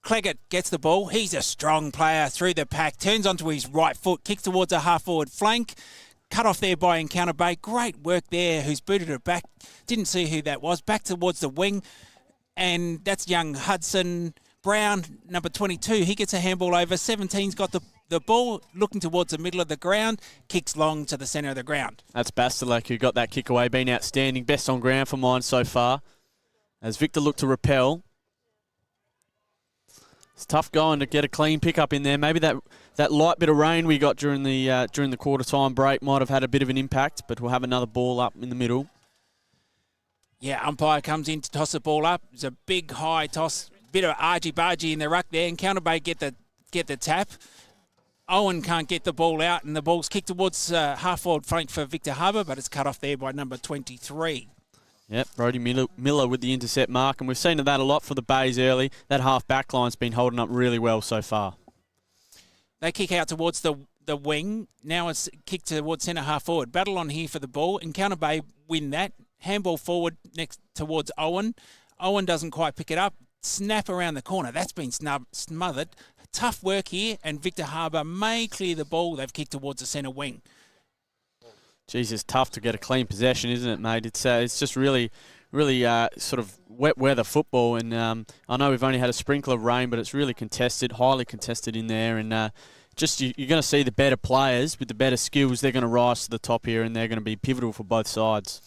Claggett gets the ball. He's a strong player through the pack, turns onto his right foot, kicks towards a half-forward flank. Cut off there by Encounter Bay. Great work there, who's booted it back. Didn't see who that was. Back towards the wing, and that's young Hudson Brown, number 22. He gets a handball over. 17's got the ball, looking towards the middle of the ground, kicks long to the centre of the ground. That's Bastelek who got that kick away, been outstanding. Best on ground for mine so far. As Victor looked to repel. It's tough going to get a clean pickup in there. Maybe that light bit of rain we got during the quarter time break might have had a bit of an impact, but we'll have another ball up in the middle. Yeah, umpire comes in to toss the ball up. It's a big high toss, bit of argy-bargy in the ruck there. Encounter Bay get the tap. Owen can't get the ball out, and the ball's kicked towards half-forward flank for Victor Harbour, but it's cut off there by number 23. Yep, Brody Miller with the intercept mark, and we've seen that a lot for the Bays early. That half-back line's been holding up really well so far. They kick out towards the wing. Now it's kicked towards centre half-forward. Battle on here for the ball. Encounter Bay win that. Handball forward next towards Owen. Owen doesn't quite pick it up. Snap around the corner. That's been smothered. Tough work here, and Victor Harbour may clear the ball. They've kicked towards the centre wing. Geez, it's tough to get a clean possession, isn't it, mate? It's just really sort of wet weather football, and I know we've only had a sprinkle of rain, but it's really contested, highly contested in there, and you're going to see the better players with the better skills. They're going to rise to the top here, and they're going to be pivotal for both sides.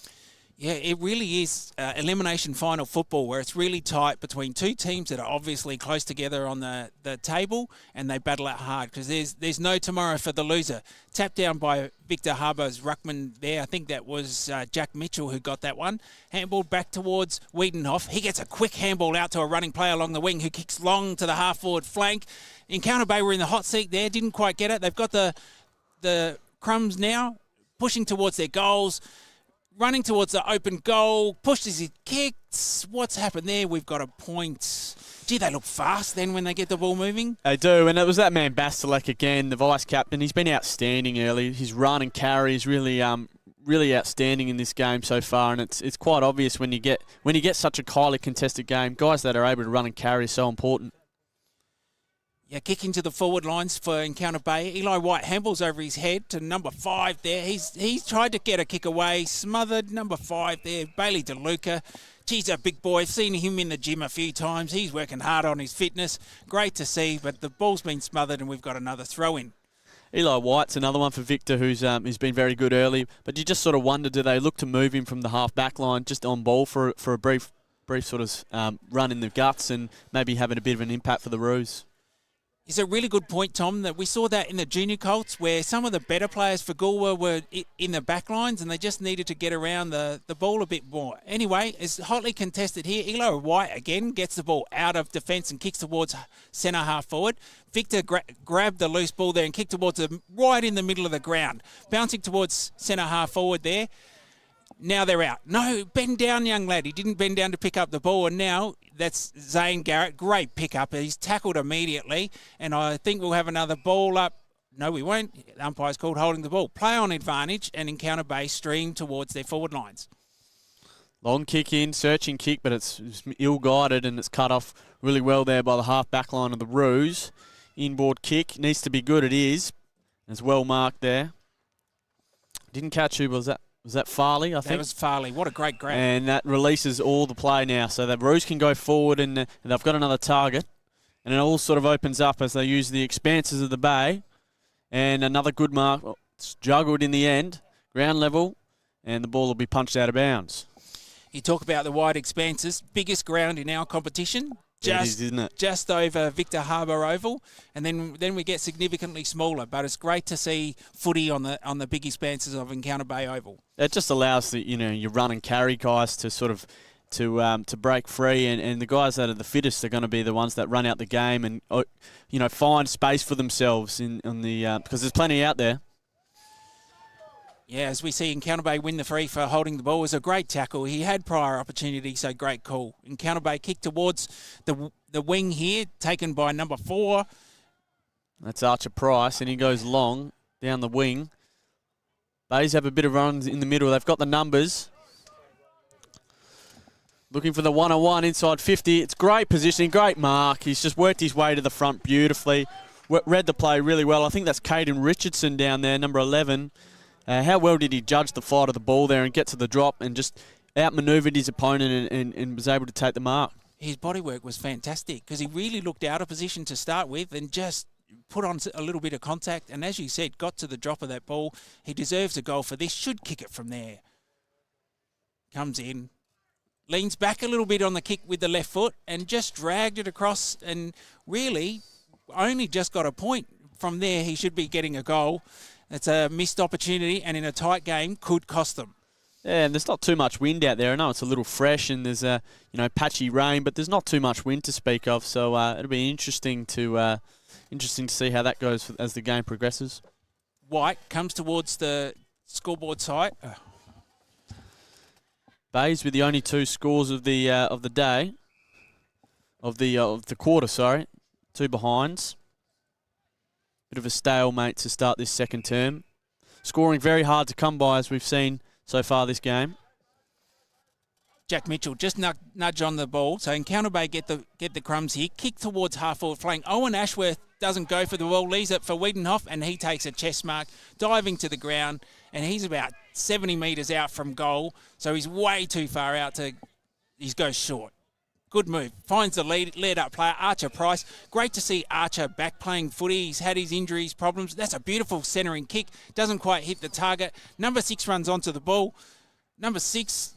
Yeah, it really is elimination final football where it's really tight between two teams that are obviously close together on the table, and they battle it hard because there's no tomorrow for the loser. Tapped down by Victor Harbour's ruckman there. I think that was Jack Mitchell who got that one. Handball back towards Wiedenhoff. He gets a quick handball out to a running player along the wing who kicks long to the half-forward flank. Encounter Bay were in the hot seat there, didn't quite get it. They've got the crumbs now, pushing towards their goals. Running towards the open goal, pushes his kicks. What's happened there? We've got a point. Gee, they look fast then when they get the ball moving. They do, and it was that man Bastelek again, the vice captain. He's been outstanding early. His run and carry is really really outstanding in this game so far, and it's quite obvious when you get such a highly contested game, guys that are able to run and carry is so important. Yeah, kick into the forward lines for Encounter Bay. Eli White handballs over his head to number 5 there. He's tried to get a kick away, smothered number 5 there, Bailey DeLuca. Geez, a big boy. I've seen him in the gym a few times. He's working hard on his fitness. Great to see, but the ball's been smothered and we've got another throw-in. Eli White's another one for Victor who's been very good early, but you just sort of wonder, do they look to move him from the half-back line just on ball for a brief sort of run in the guts and maybe having a bit of an impact for the Roos? It's a really good point, Tom, that we saw that in the junior Colts where some of the better players for Goolwa were in the back lines and they just needed to get around the ball a bit more. Anyway, it's hotly contested here. Eli White again gets the ball out of defence and kicks towards centre half forward. Victor grabbed the loose ball there and kicked towards them right in the middle of the ground. Bouncing towards centre half forward there. Now they're out. No, bend down, young lad. He didn't bend down to pick up the ball, and now that's Zane Garrett. Great pickup. He's tackled immediately, and I think we'll have another ball up. No, we won't. The umpire's called holding the ball. Play on advantage, and Encounter Bay stream towards their forward lines. Long kick in, searching kick, but it's ill-guided, and it's cut off really well there by the half-back line of the Roos. Inboard kick. Needs to be good. It is. It's well marked there. Didn't catch who was that. Was that Farley, I think? That was Farley. What a great grab. And that releases all the play now. So the Roos can go forward and they've got another target. And it all sort of opens up as they use the expanses of the bay. And another good mark. It's juggled in the end. Ground level. And the ball will be punched out of bounds. You talk about the wide expanses. Biggest ground in our competition. It is, isn't it? Just over Victor Harbour Oval, and then we get significantly smaller. But it's great to see footy on the big expanses of Encounter Bay Oval. It just allows your run and carry guys to sort of to break free, and the guys that are the fittest are going to be the ones that run out the game and find space for themselves because there's plenty out there. Yeah, as we see Encounter Bay win the free for holding the ball, it was a great tackle. He had prior opportunity, so great call. Encounter Bay kick towards the wing here, taken by number 4. That's Archer Price, and he goes long down the wing. Bays have a bit of runs in the middle. They've got the numbers. Looking for the 1-on-1 inside 50. It's great positioning, great mark. He's just worked his way to the front beautifully. Read the play really well. I think that's Caden Richardson down there, number 11. How well did he judge the flight of the ball there and get to the drop and just outmanoeuvred his opponent and was able to take the mark? His bodywork was fantastic because he really looked out of position to start with and just put on a little bit of contact. And as you said, got to the drop of that ball. He deserves a goal for this. Should kick it from there. Comes in. Leans back a little bit on the kick with the left foot and just dragged it across and really only just got a point. From there, he should be getting a goal. It's a missed opportunity, and in a tight game, could cost them. Yeah, and there's not too much wind out there. I know it's a little fresh, and there's patchy rain, but there's not too much wind to speak of. So it'll be interesting to see how that goes as the game progresses. White comes towards the scoreboard site. Bays with the only 2 scores of the day, of the quarter. Sorry, 2 behinds. Bit of a stalemate to start this second term. Scoring very hard to come by, as we've seen so far this game. Jack Mitchell just nudge on the ball. So Encounter Bay get the crumbs here. Kick towards half-forward flank. Owen Ashworth doesn't go for the ball. Leaves it for Wiedenhoff, and he takes a chest mark, diving to the ground. And he's about 70 metres out from goal. So he's way too far out he goes short. Good move. Finds the lead-up player, Archer Price. Great to see Archer back playing footy. He's had his injuries, problems. That's a beautiful centering kick. Doesn't quite hit the target. Number 6 runs onto the ball. Number 6...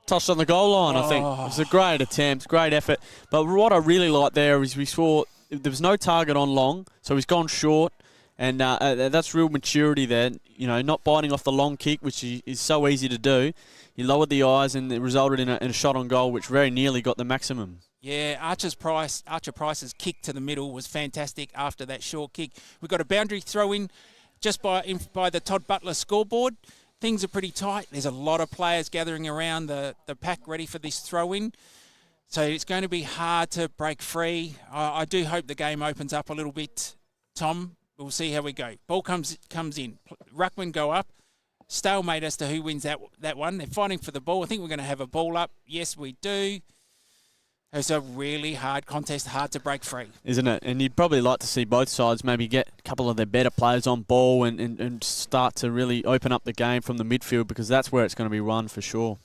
touched on the goal line, I think. It was a great attempt, great effort. But what I really like there is we saw there was no target on long, so he's gone short. And that's real maturity there. Not biting off the long kick, which is so easy to do. He lowered the eyes, and it resulted in a shot on goal, which very nearly got the maximum. Yeah, Archer Price's kick to the middle was fantastic after that short kick. We've got a boundary throw-in just by the Todd Butler scoreboard. Things are pretty tight. There's a lot of players gathering around the pack ready for this throw-in. So it's going to be hard to break free. I do hope the game opens up a little bit, Tom. We'll see how we go. Ball comes in. Ruckman go up. Stalemate as to who wins that one. They're fighting for the ball. I think we're going to have a ball up. Yes, we do. It's a really hard contest, hard to break free. Isn't it? And you'd probably like to see both sides maybe get a couple of their better players on ball and start to really open up the game from the midfield, because that's where it's going to be run for sure.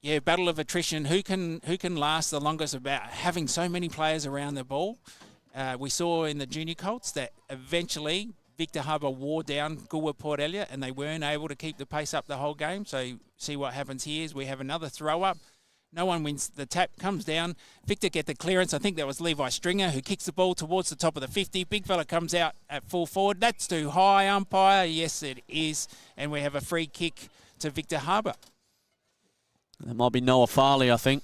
Yeah, battle of attrition. Who can last the longest about having so many players around the ball? We saw in the junior Colts that eventually Victor Harbour wore down Goolwa Port Elliot and they weren't able to keep the pace up the whole game. So see what happens here is we have another throw up. No one wins. The tap comes down. Victor get the clearance. I think that was Levi Stringer who kicks the ball towards the top of the 50. Big fella comes out at full forward. That's too high, umpire. Yes, it is. And we have a free kick to Victor Harbour. That might be Noah Farley, I think.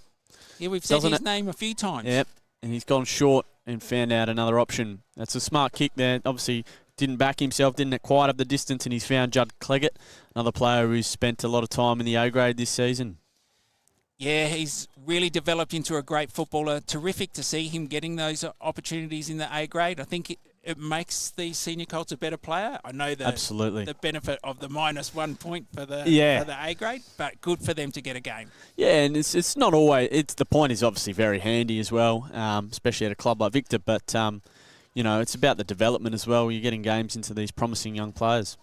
Yeah, we've said his name a few times. Yep, and he's gone short and found out another option. That's a smart kick there. Obviously didn't back himself, didn't quite have the distance, and he's found Judd Cleggett, another player who's spent a lot of time in the A grade this season. Yeah, he's really developed into a great footballer. Terrific to see him getting those opportunities in the A grade. I think it makes the senior Colts a better player. I know Absolutely. The benefit of the -1 point for the A grade, but good for them to get a game. Yeah, and it's not always. The point is obviously very handy as well, especially at a club like Victor. But it's about the development as well. You're getting games into these promising young players.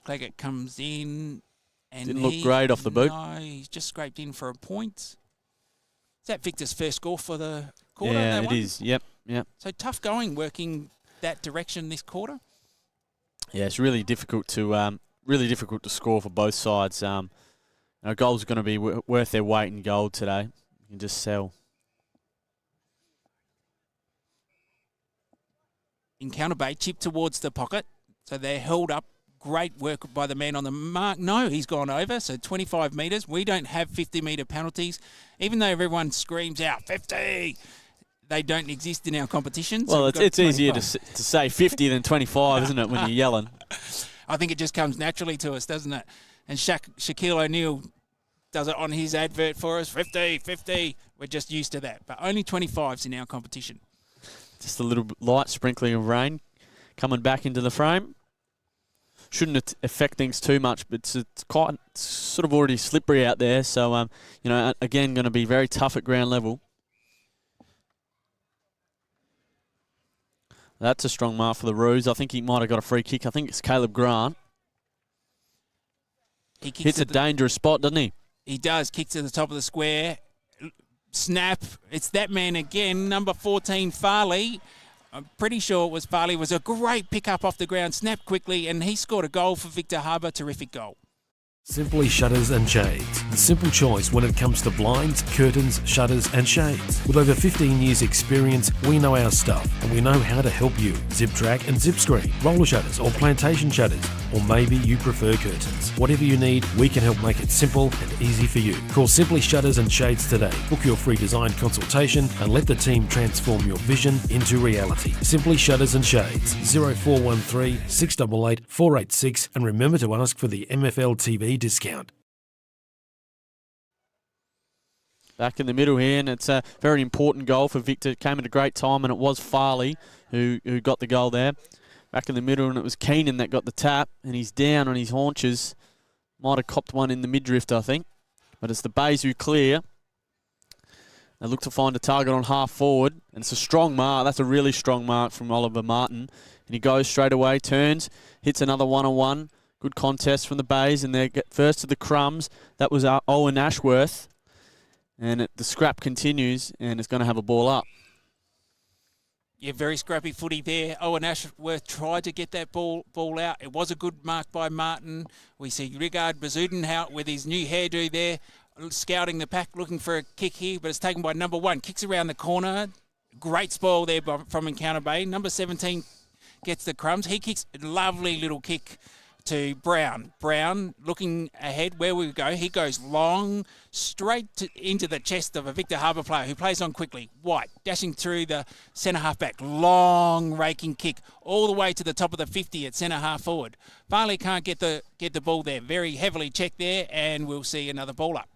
Cleggett comes in. And didn't look great off the boot. No, he's just scraped in for a point. Is that Victor's first score for the quarter? Yeah, it is. Yep. So tough going, working that direction this quarter. Yeah, it's really difficult to score for both sides. Goals are going to be worth their weight in gold today. You can just sell. Encounter Bay chip towards the pocket, so they're held up. Great work by the man on the mark. No, he's gone over, so 25 metres. We don't have 50-metre penalties. Even though everyone screams out 50, they don't exist in our competitions. Well, it's easier to say 50 than 25, isn't it, when you're yelling? I think it just comes naturally to us, doesn't it? And Shaquille O'Neal does it on his advert for us. 50, 50. We're just used to that. But only 25s in our competition. Just a little light sprinkling of rain coming back into the frame. Shouldn't affect things too much, but it's quite sort of already slippery out there. So, again, going to be very tough at ground level. That's a strong mark for the Roos. I think he might have got a free kick. I think it's Caleb Grant. He hits a dangerous spot, doesn't he? He does. Kick to the top of the square. Snap. It's that man again, number 14, Farley. I'm pretty sure it was Farley. It was a great pick-up off the ground, snapped quickly, and he scored a goal for Victor Harbour. Terrific goal. Simply Shutters and Shades. The simple choice when it comes to blinds, curtains, shutters and shades. With over 15 years experience, we know our stuff and we know how to help you. Zip track and zip screen, roller shutters or plantation shutters, or maybe you prefer curtains. Whatever you need, we can help make it simple and easy for you. Call Simply Shutters and Shades today. Book your free design consultation and let the team transform your vision into reality. Simply Shutters and Shades. 0413 688 486, and remember to ask for the MFLTV discount. Back in the middle here, and it's a very important goal for Victor. It came at a great time, and it was Farley who got the goal there. Back in the middle, and it was Keenan that got the tap, and he's down on his haunches. Might have copped one in the midriff, I think. But it's the Bays who clear. They look to find a target on half forward, and it's a strong mark. That's a really strong mark from Oliver Martin. And he goes straight away, turns, hits another one-on-one. Good contest from the Bays, and they get first to the crumbs. That was Owen Ashworth. And the scrap continues, and it's going to have a ball up. Yeah, very scrappy footy there. Owen Ashworth tried to get that ball out. It was a good mark by Martin. We see Rigard Bazudenhout with his new hairdo there, scouting the pack, looking for a kick here, but it's taken by number 1. Kicks around the corner. Great spoil there from Encounter Bay. Number 17 gets the crumbs. He kicks a lovely little kick to Brown. Brown looking ahead where we go. He goes long, straight into the chest of a Victor Harbour player who plays on quickly. White dashing through the centre half back. Long raking kick all the way to the top of the 50 at centre half forward. Farley can't get the ball there. Very heavily checked there, and we'll see another ball up.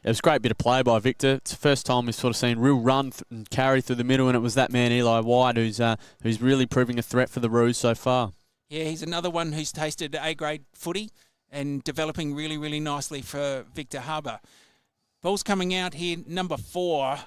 it was a great bit of play by Victor. It's the first time we've sort of seen real run and carry through the middle, and it was that man Eli White who's really proving a threat for the Roos so far. Yeah, he's another one who's tasted A-grade footy and developing really, really nicely for Victor Harbour. Ball's coming out here, number 4.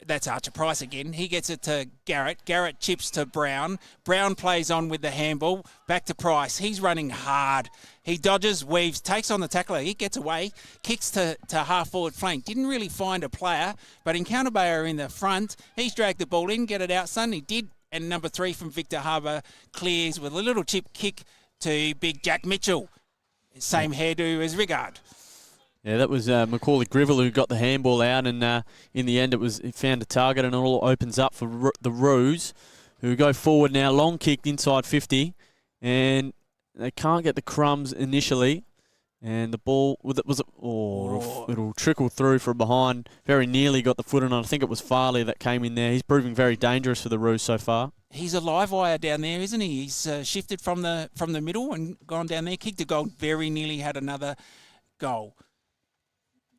That's Archer Price again. He gets it to Garrett. Garrett chips to Brown. Brown plays on with the handball. Back to Price. He's running hard. He dodges, weaves, takes on the tackler. He gets away, kicks to half-forward flank. Didn't really find a player, but Encounter Bay are in the front. He's dragged the ball in, get it out, son. He did. And number 3 from Victor Harbour clears with a little chip kick to big Jack Mitchell. Same hairdo as Rigard. Yeah, that was Macaulay Grivell who got the handball out, and in the end he found a target, and it all opens up for the Roos, who go forward now, long kicked inside 50, and they can't get the crumbs initially, and the ball it'll trickle through from behind. Very nearly got the foot on. I think it was Farley that came in there. He's proving very dangerous for the Roos so far. He's a live wire down there, isn't he? He's shifted from the middle and gone down there, kicked a goal, very nearly had another goal.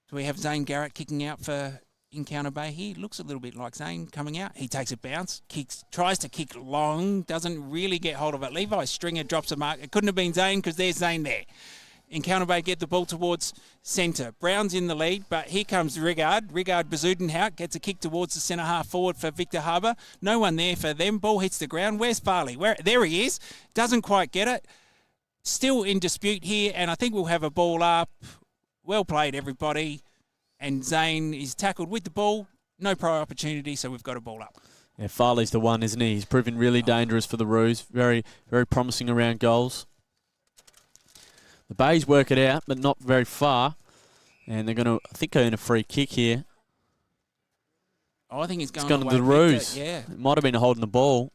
Do we have Zane Garrett kicking out for Encounter Bay here? Looks a little bit like Zane coming out. He takes a bounce, tries to kick long, doesn't really get hold of it. Levi Stringer drops a mark. It couldn't have been Zane because there's Zane there. Encounter Bay get the ball towards centre. Brown's in the lead, but here comes Rigard. Rigard Bazudenhout gets a kick towards the centre half forward for Victor Harbour. No one there for them. Ball hits the ground. Where's Farley? There he is. Doesn't quite get it. Still in dispute here, and I think we'll have a ball up. Well played, everybody. And Zane is tackled with the ball. No prior opportunity, so we've got a ball up. Yeah, Farley's the one, isn't he? He's proven really dangerous for the Roos. Very, very promising around goals. The Bays work it out, but not very far. And they're going to, I think, earn a free kick here. Oh, I think he's going to the Roos. Yeah. It might have been holding the ball.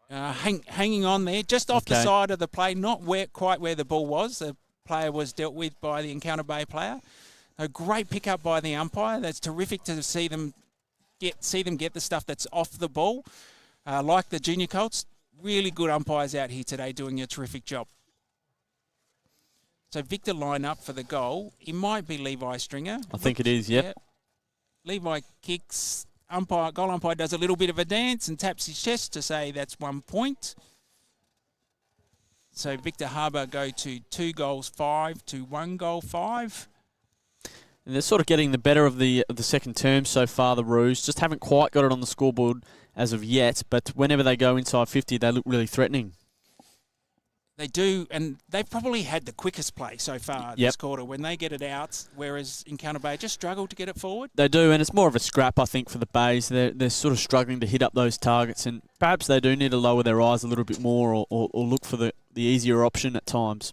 Hanging on there, just off the side of the play, not quite where the ball was. The player was dealt with by the Encounter Bay player. A great pickup by the umpire. That's terrific to see them get the stuff that's off the ball. Like the junior Colts, really good umpires out here today doing a terrific job. So Victor line up for the goal. It might be Levi Stringer. I think it is, yep. Yeah. Levi kicks. Goal umpire does a little bit of a dance and taps his chest to say that's 1 point. So Victor Harbour go to 2 goals 5 to 1 goal 5. And they're sort of getting the better of the second term so far, the Roos. Just haven't quite got it on the scoreboard as of yet, but whenever they go inside 50, they look really threatening. They do, and they've probably had the quickest play so far this quarter when they get it out, whereas Encounter Bay just struggle to get it forward. They do, and it's more of a scrap, I think, for the Bays. They're sort of struggling to hit up those targets, and perhaps they do need to lower their eyes a little bit more or look for the easier option at times.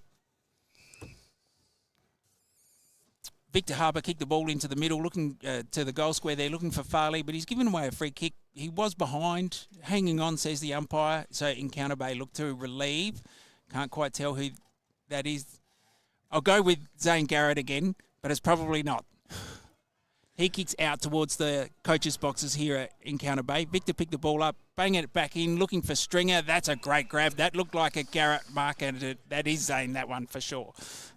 Victor Harbour kicked the ball into the middle, looking to the goal square there, looking for Farley, but he's given away a free kick. He was behind, hanging on, says the umpire, so Encounter Bay look to relieve. Can't quite tell who that is. I'll go with Zane Garrett again, but it's probably not. He kicks out towards the coaches' boxes here at Encounter Bay. Victor picked the ball up, banging it back in, looking for Stringer. That's a great grab. That looked like a Garrett mark, and that is Zane, that one for sure.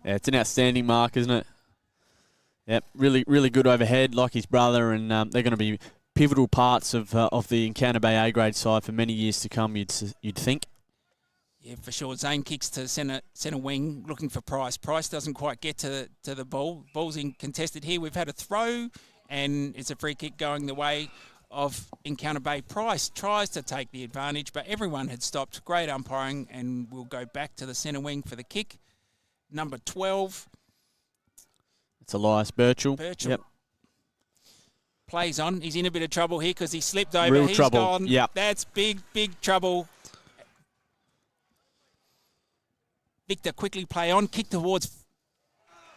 Yeah, it's an outstanding mark, isn't it? Yep, really, really good overhead, like his brother, and they're going to be pivotal parts of the Encounter Bay A-grade side for many years to come, you'd think. Yeah, for sure. Zane kicks to centre wing, looking for Price. Price doesn't quite get to the ball. Ball's in contested here. We've had a throw, and it's a free kick going the way of Encounter Bay. Price tries to take the advantage, but everyone had stopped. Great umpiring, and we'll go back to the centre wing for the kick. Number 12. It's Elias Birchall. Yep. Plays on. He's in a bit of trouble here because he slipped over. Real He's trouble. gone. Yep. That's big, big trouble. Victor quickly play on, kick towards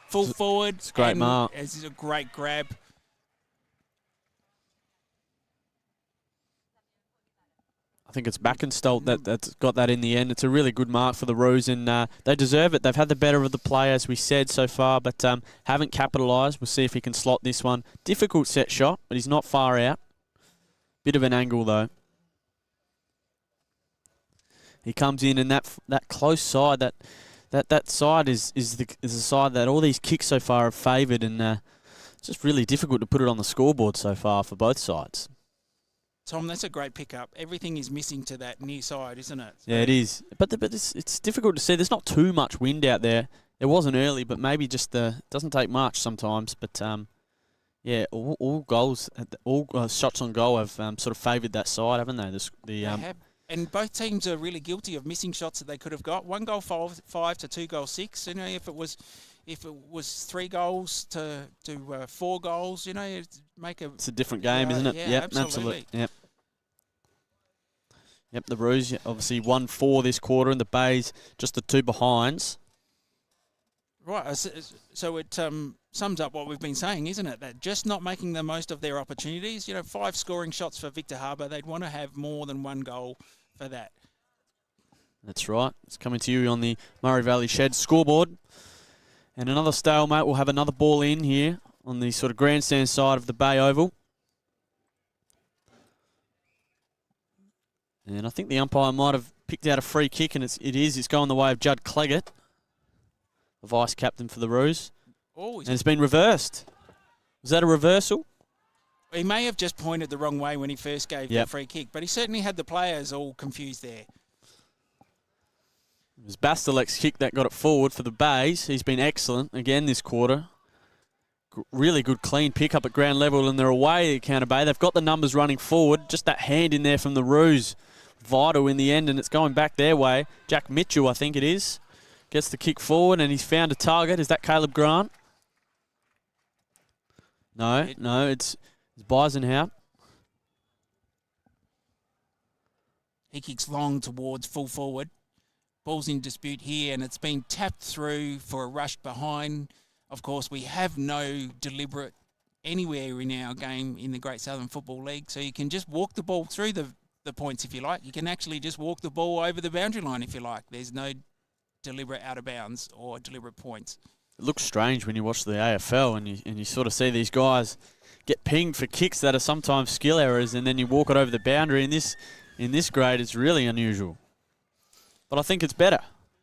full forward. It's a great mark. It's a great grab. I think it's Backenstolt that's got that in the end. It's a really good mark for the Roos, and they deserve it. They've had the better of the play, as we said so far, but haven't capitalised. We'll see if he can slot this one. Difficult set shot, but he's not far out. Bit of an angle, though. He comes in, and that close side, that side is the side that all these kicks so far have favoured, and it's just really difficult to put it on the scoreboard so far for both sides. Tom, that's a great pickup. Everything is missing to that near side, isn't it? Yeah, it is. But it's difficult to see. There's not too much wind out there. There wasn't early, but maybe just doesn't take much sometimes. But yeah, all goals, all shots on goal have sort of favoured that side, haven't they? They have. And both teams are really guilty of missing shots that they could have got. 1 goal 5 to 2 goal 6. You know, if it was 3 goals to 4 goals, you know, it's a different game, isn't it? Yeah, yep, absolutely. Yep, the Roos obviously 1-4 this quarter, and the Bays just the 2 behinds. Right, so it sums up what we've been saying, isn't it? That just not making the most of their opportunities. You know, 5 scoring shots for Victor Harbour. They'd want to have more than 1 goal for that. That's right. It's coming to you on the Murray Valley Shed scoreboard. And another stalemate. We'll have another ball in here on the sort of grandstand side of the Bay Oval. And I think the umpire might have picked out a free kick, and it's going the way of Judd Cleggett, the vice-captain for the Roos. Oh, and it's been reversed. Was that a reversal? He may have just pointed the wrong way when he first gave the free kick, but he certainly had the players all confused there. It was Bastelek's kick that got it forward for the Bays. He's been excellent again this quarter. Really good clean pick up at ground level, and they're away at Counter Bay. They've got the numbers running forward. Just that hand in there from the Roos. Vital in the end, and it's going back their way. Jack Mitchell, I think it is, gets the kick forward, and he's found a target. Is that Caleb Grant? No, it's Beisenhout. He kicks long towards full forward. Ball's in dispute here, and it's been tapped through for a rush behind. Of course, we have no deliberate anywhere in our game in the Great Southern Football League, so you can just walk the ball through the points if you like. You can actually just walk the ball over the boundary line if you like. There's no deliberate out of bounds or deliberate points. It looks strange when you watch the AFL and you sort of see these guys get pinged for kicks that are sometimes skill errors, and then you walk it over the boundary. In this grade, it's really unusual. But I think it's better.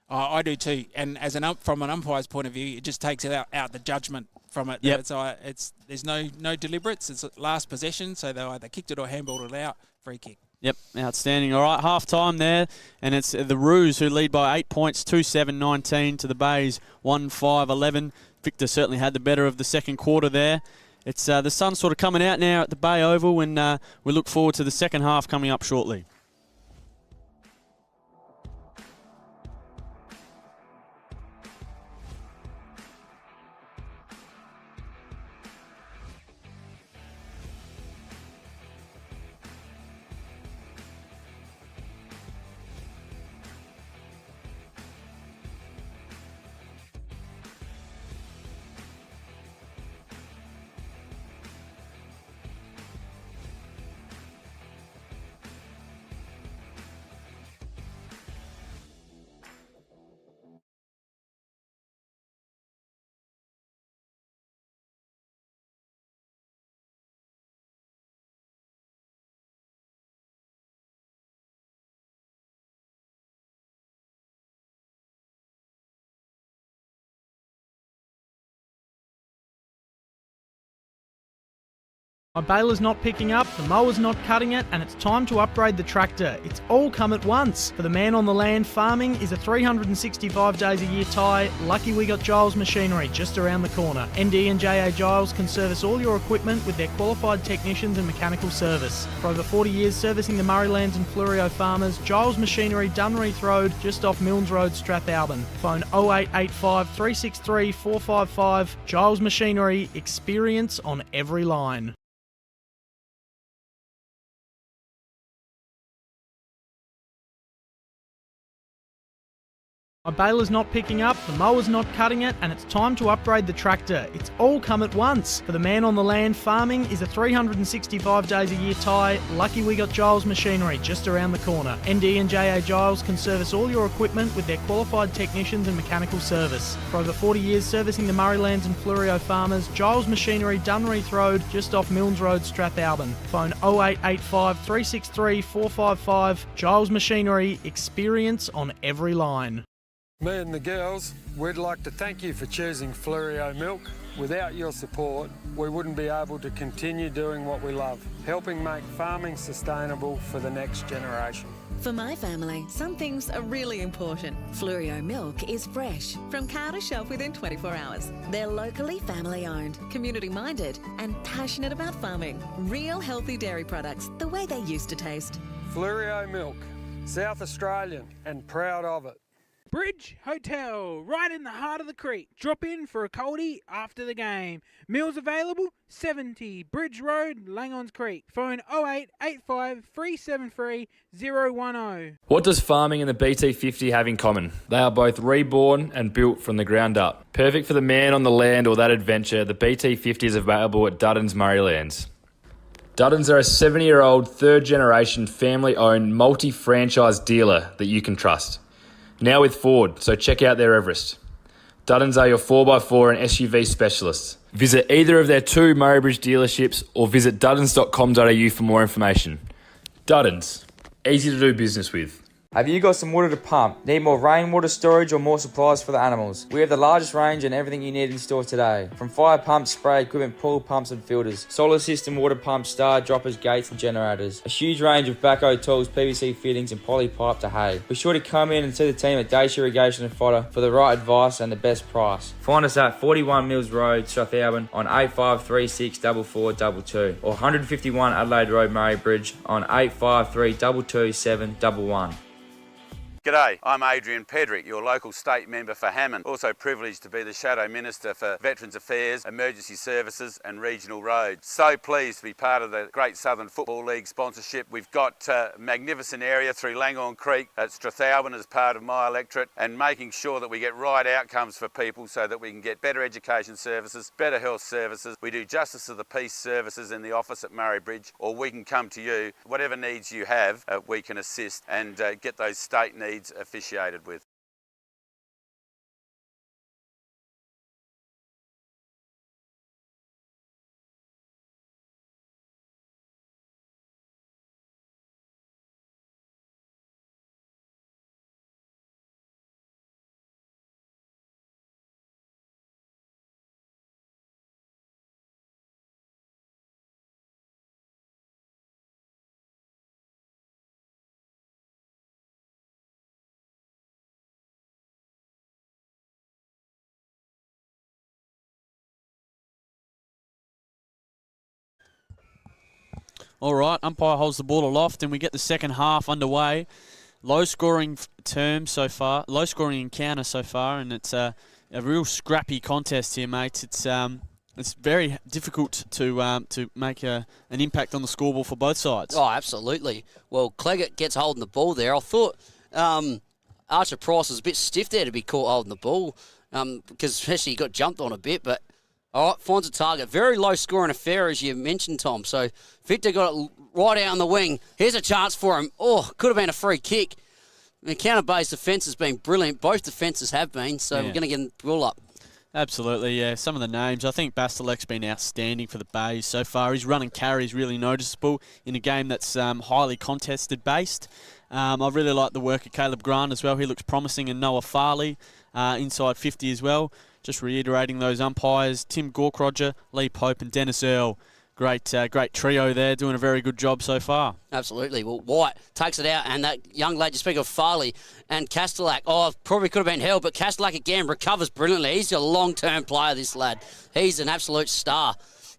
I do too. And as from an umpire's point of view, it just takes out the judgment from it. Yep. There's no deliberates. It's last possession, so they either kicked it or handballed it out. Free kick. Yep, outstanding. All right, half-time there, and it's the Roos who lead by 8 points, 2-7-19 to the Bays, 1-5-11. Victor certainly had the better of the second quarter there. It's the sun's sort of coming out now at the Bay Oval, and we look forward to the second half coming up shortly. My baler's not picking up, the mower's not cutting it, and it's time to upgrade the tractor. It's all come at once. For the man on the land, farming is a 365 days a year tie. Lucky we got Giles Machinery just around the corner. ND and JA Giles can service all your equipment with their qualified technicians and mechanical service. For over 40 years servicing the Murraylands and Fleurieu farmers, Giles Machinery, Dunreath Road, just off Milnes Road, Strathalbyn. Phone 0885 363 455. Giles Machinery, experience on every line. My baler's not picking up, the mower's not cutting it, and it's time to upgrade the tractor. It's all come at once. For the man on the land, farming is a 365 days a year tie. Lucky we got Giles Machinery just around the corner. ND and JA Giles can service all your equipment with their qualified technicians and mechanical service. For over 40 years servicing the Murraylands and Fleurieu farmers, Giles Machinery, Dunreath Road, just off Milnes Road, Strathalbyn. Phone 0885 363 455. Giles Machinery, experience on every line. Me and the girls, we'd like to thank you for choosing Fleurieu Milk. Without your support, we wouldn't be able to continue doing what we love, helping make farming sustainable for the next generation. For my family, some things are really important. Flurio milk is fresh, from cow to shelf within 24 hours. They're locally family owned, community minded, and passionate about farming. Real healthy dairy products, the way they used to taste. Flurio milk, South Australian and proud of it. Bridge Hotel, right in the heart of the creek. Drop in for a coldie after the game. Meals available, 70 Bridge Road, Langons Creek. Phone 0885 373 010. What does farming and the BT50 have in common? They are both reborn and built from the ground up. Perfect for the man on the land or that adventure, the BT50 is available at Duddon's Murraylands. Duddon's are a 70-year-old, third-generation, family-owned, multi-franchise dealer that you can trust. Now with Ford, so check out their Everest. Duddon's are your 4x4 and SUV specialists. Visit either of their 2 Murraybridge dealerships or visit duddons.com.au for more information. Duddon's, easy to do business with. Have you got some water to pump? Need more rainwater storage or more supplies for the animals? We have the largest range and everything you need in store today. From fire pumps, spray equipment, pool pumps and filters, solar system, water pumps, star droppers, gates and generators. A huge range of backhoe tools, PVC fittings and poly pipe to hay. Be sure to come in and see the team at Dacia Irrigation and Fodder for the right advice and the best price. Find us at 41 Mills Road, Strathalbyn on 8536 4422 or 151 Adelaide Road, Murraybridge on 853 227 11. G'day, I'm Adrian Pedrick, your local state member for Hammond. Also privileged to be the Shadow Minister for Veterans Affairs, Emergency Services and Regional Roads. So pleased to be part of the Great Southern Football League sponsorship. We've got a magnificent area through Langon Creek at Strathalbyn as part of my electorate, and making sure that we get right outcomes for people so that we can get better education services, better health services. We do Justice of the Peace services in the office at Murraybridge, or we can come to you. Whatever needs you have, we can assist and get those state needs officiated with. All right, umpire holds the ball aloft and we get the second half underway. Low-scoring low-scoring encounter so far, and it's a real scrappy contest here, mates. It's very difficult to make an impact on the scoreboard for both sides. Oh, absolutely. Well, Cleggett gets holding the ball there. I thought Archer Price was a bit stiff there to be caught holding the ball, because especially he got jumped on a bit, but all right, finds a target. Very low-scoring affair, as you mentioned, Tom. So Victor got it right out on the wing. Here's a chance for him. Oh, could have been a free kick. The counter-based defence has been brilliant. Both defences have been, so we're going to get the ball up. Absolutely, yeah. Some of the names. I think Bastelek's been outstanding for the Bays so far. His run and carry is really noticeable in a game that's highly contested-based. I really like the work of Caleb Grant as well. He looks promising, and Noah Farley inside 50 as well. Just reiterating those umpires, Tim Gorkrodger, Lee Pope and Dennis Earl. Great trio there, doing a very good job so far. Absolutely. Well, White takes it out, and that young lady, you speak of Farley and Castellac. Oh, probably could have been held, but Castellac again recovers brilliantly. He's a long-term player, this lad. He's an absolute star.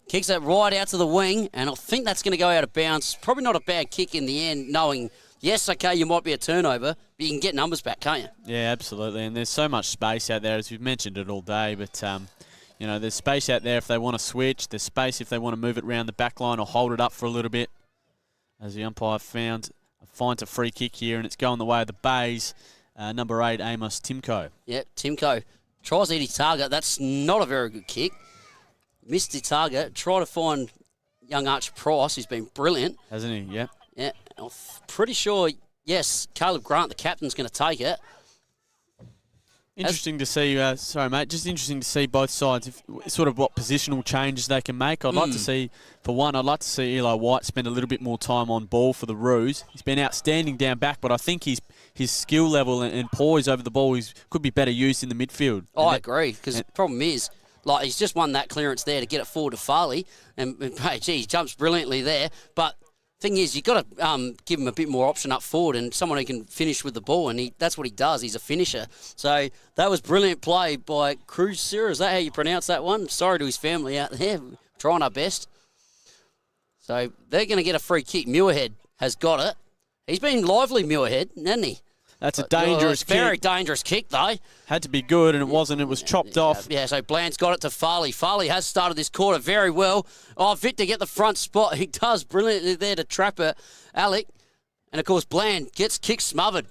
Kicks it right out to the wing, and I think that's going to go out of bounds. Probably not a bad kick in the end, knowing, yes, okay, you might be a turnover, but you can get numbers back, can't you? Yeah, absolutely. And there's so much space out there, as we've mentioned it all day, but there's space out there if they want to switch. There's space if they want to move it around the back line or hold it up for a little bit. As the umpire finds a free kick here, and it's going the way of the Bays. Number 8, Amos Timko. Yep, Timko tries to hit his target. That's not a very good kick. Missed his target. Try to find young Archer Price, who's been brilliant. Hasn't he? Yep. Yeah, I'm pretty sure, yes, Caleb Grant, the captain's going to take it. Interesting to see, sorry mate, just interesting to see both sides, sort of what positional changes they can make. I'd like to see, for one, I'd like to see Eli White spend a little bit more time on ball for the Roos. He's been outstanding down back, but I think his skill level and poise over the ball could be better used in the midfield. I agree, because the problem is, Like, he's just won that clearance there to get it forward to Farley. And hey, gee, he jumps brilliantly there. But thing is, you've got to give him a bit more option up forward and someone who can finish with the ball, and that's what he does. He's a finisher. So that was brilliant play by Cruiser. Is that how you pronounce that one? Sorry to his family out there. Trying our best. So they're going to get a free kick. Muirhead has got it. He's been lively, Muirhead, hasn't he? That's a dangerous kick. Very dangerous kick, though. Had to be good, and it wasn't. It was chopped off. Yeah, so Bland's got it to Farley. Farley has started this quarter very well. Oh, Victor get the front spot. He does brilliantly there to trap it, Alec. And, of course, Bland gets kick smothered.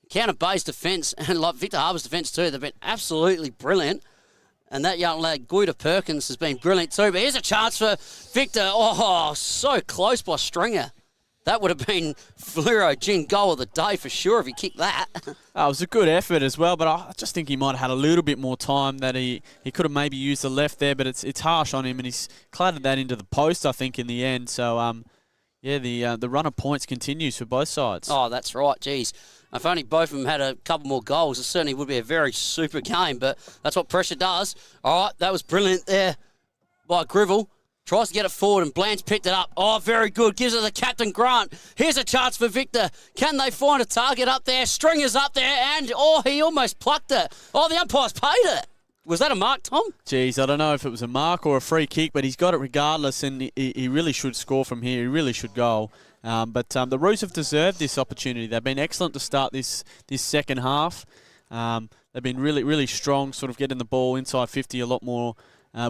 Counter Bay's defence, and like Victor Harbour's defence too, they've been absolutely brilliant. And that young lad, Guida Perkins, has been brilliant too. But here's a chance for Victor. Oh, so close by Stringer. That would have been Fluoro Gin goal of the day for sure if he kicked that. It was a good effort as well, but I just think he might have had a little bit more time, that he could have maybe used the left there, but it's harsh on him, and he's clattered that into the post, I think, in the end. So, the run of points continues for both sides. Oh, that's right. Geez. If only both of them had a couple more goals, it certainly would be a very super game, but that's what pressure does. All right, that was brilliant there by Grivell. Tries to get it forward, and Bland's picked it up. Oh, very good. Gives it to Captain Grant. Here's a chance for Victor. Can they find a target up there? Stringer's up there, and, he almost plucked it. Oh, the umpire's paid it. Was that a mark, Tom? Geez, I don't know if it was a mark or a free kick, but he's got it regardless, and he really should score from here. He really should goal. But the Roos have deserved this opportunity. They've been excellent to start this second half. They've been really, really strong, sort of getting the ball inside 50 a lot more,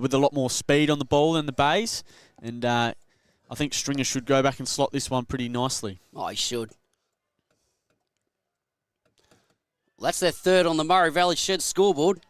with a lot more speed on the ball than the Bays. And I think Stringer should go back and slot this one pretty nicely. Oh, he should. Well, that's their third on the Murray Valley Shed scoreboard.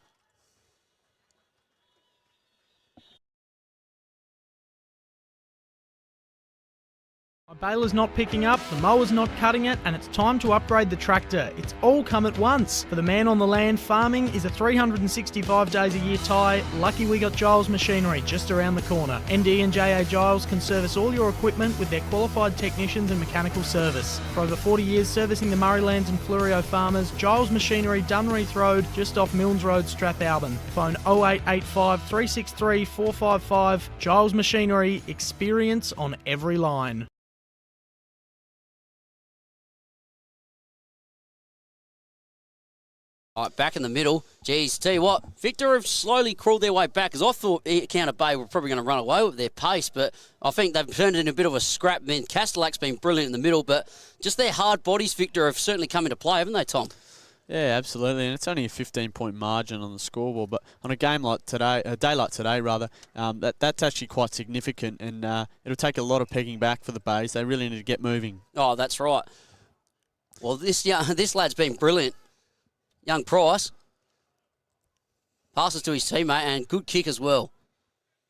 My baler's not picking up, the mower's not cutting it, and it's time to upgrade the tractor. It's all come at once. For the man on the land, farming is a 365 days a year tie. Lucky we got Giles Machinery just around the corner. ND and JA Giles can service all your equipment with their qualified technicians and mechanical service. For over 40 years servicing the Murraylands and Flurio farmers, Giles Machinery, Dunreath Road, just off Milnes Road, Strathalbyn. Phone 0885 363 455. Giles Machinery, experience on every line. All right, back in the middle. Geez, tell you what, Victor have slowly crawled their way back, because I thought Counter Bay were probably going to run away with their pace, but I think they've turned it into a bit of a scrap. Man, Castelac's been brilliant in the middle, but just their hard bodies, Victor, have certainly come into play, haven't they, Tom? Yeah, absolutely, and it's only a 15-point margin on the scoreboard, but on a game like today, a day like today, rather, that's actually quite significant, and it'll take a lot of pegging back for the Bays. They really need to get moving. Oh, that's right. Well, this lad's been brilliant. Young Price passes to his teammate, and good kick as well.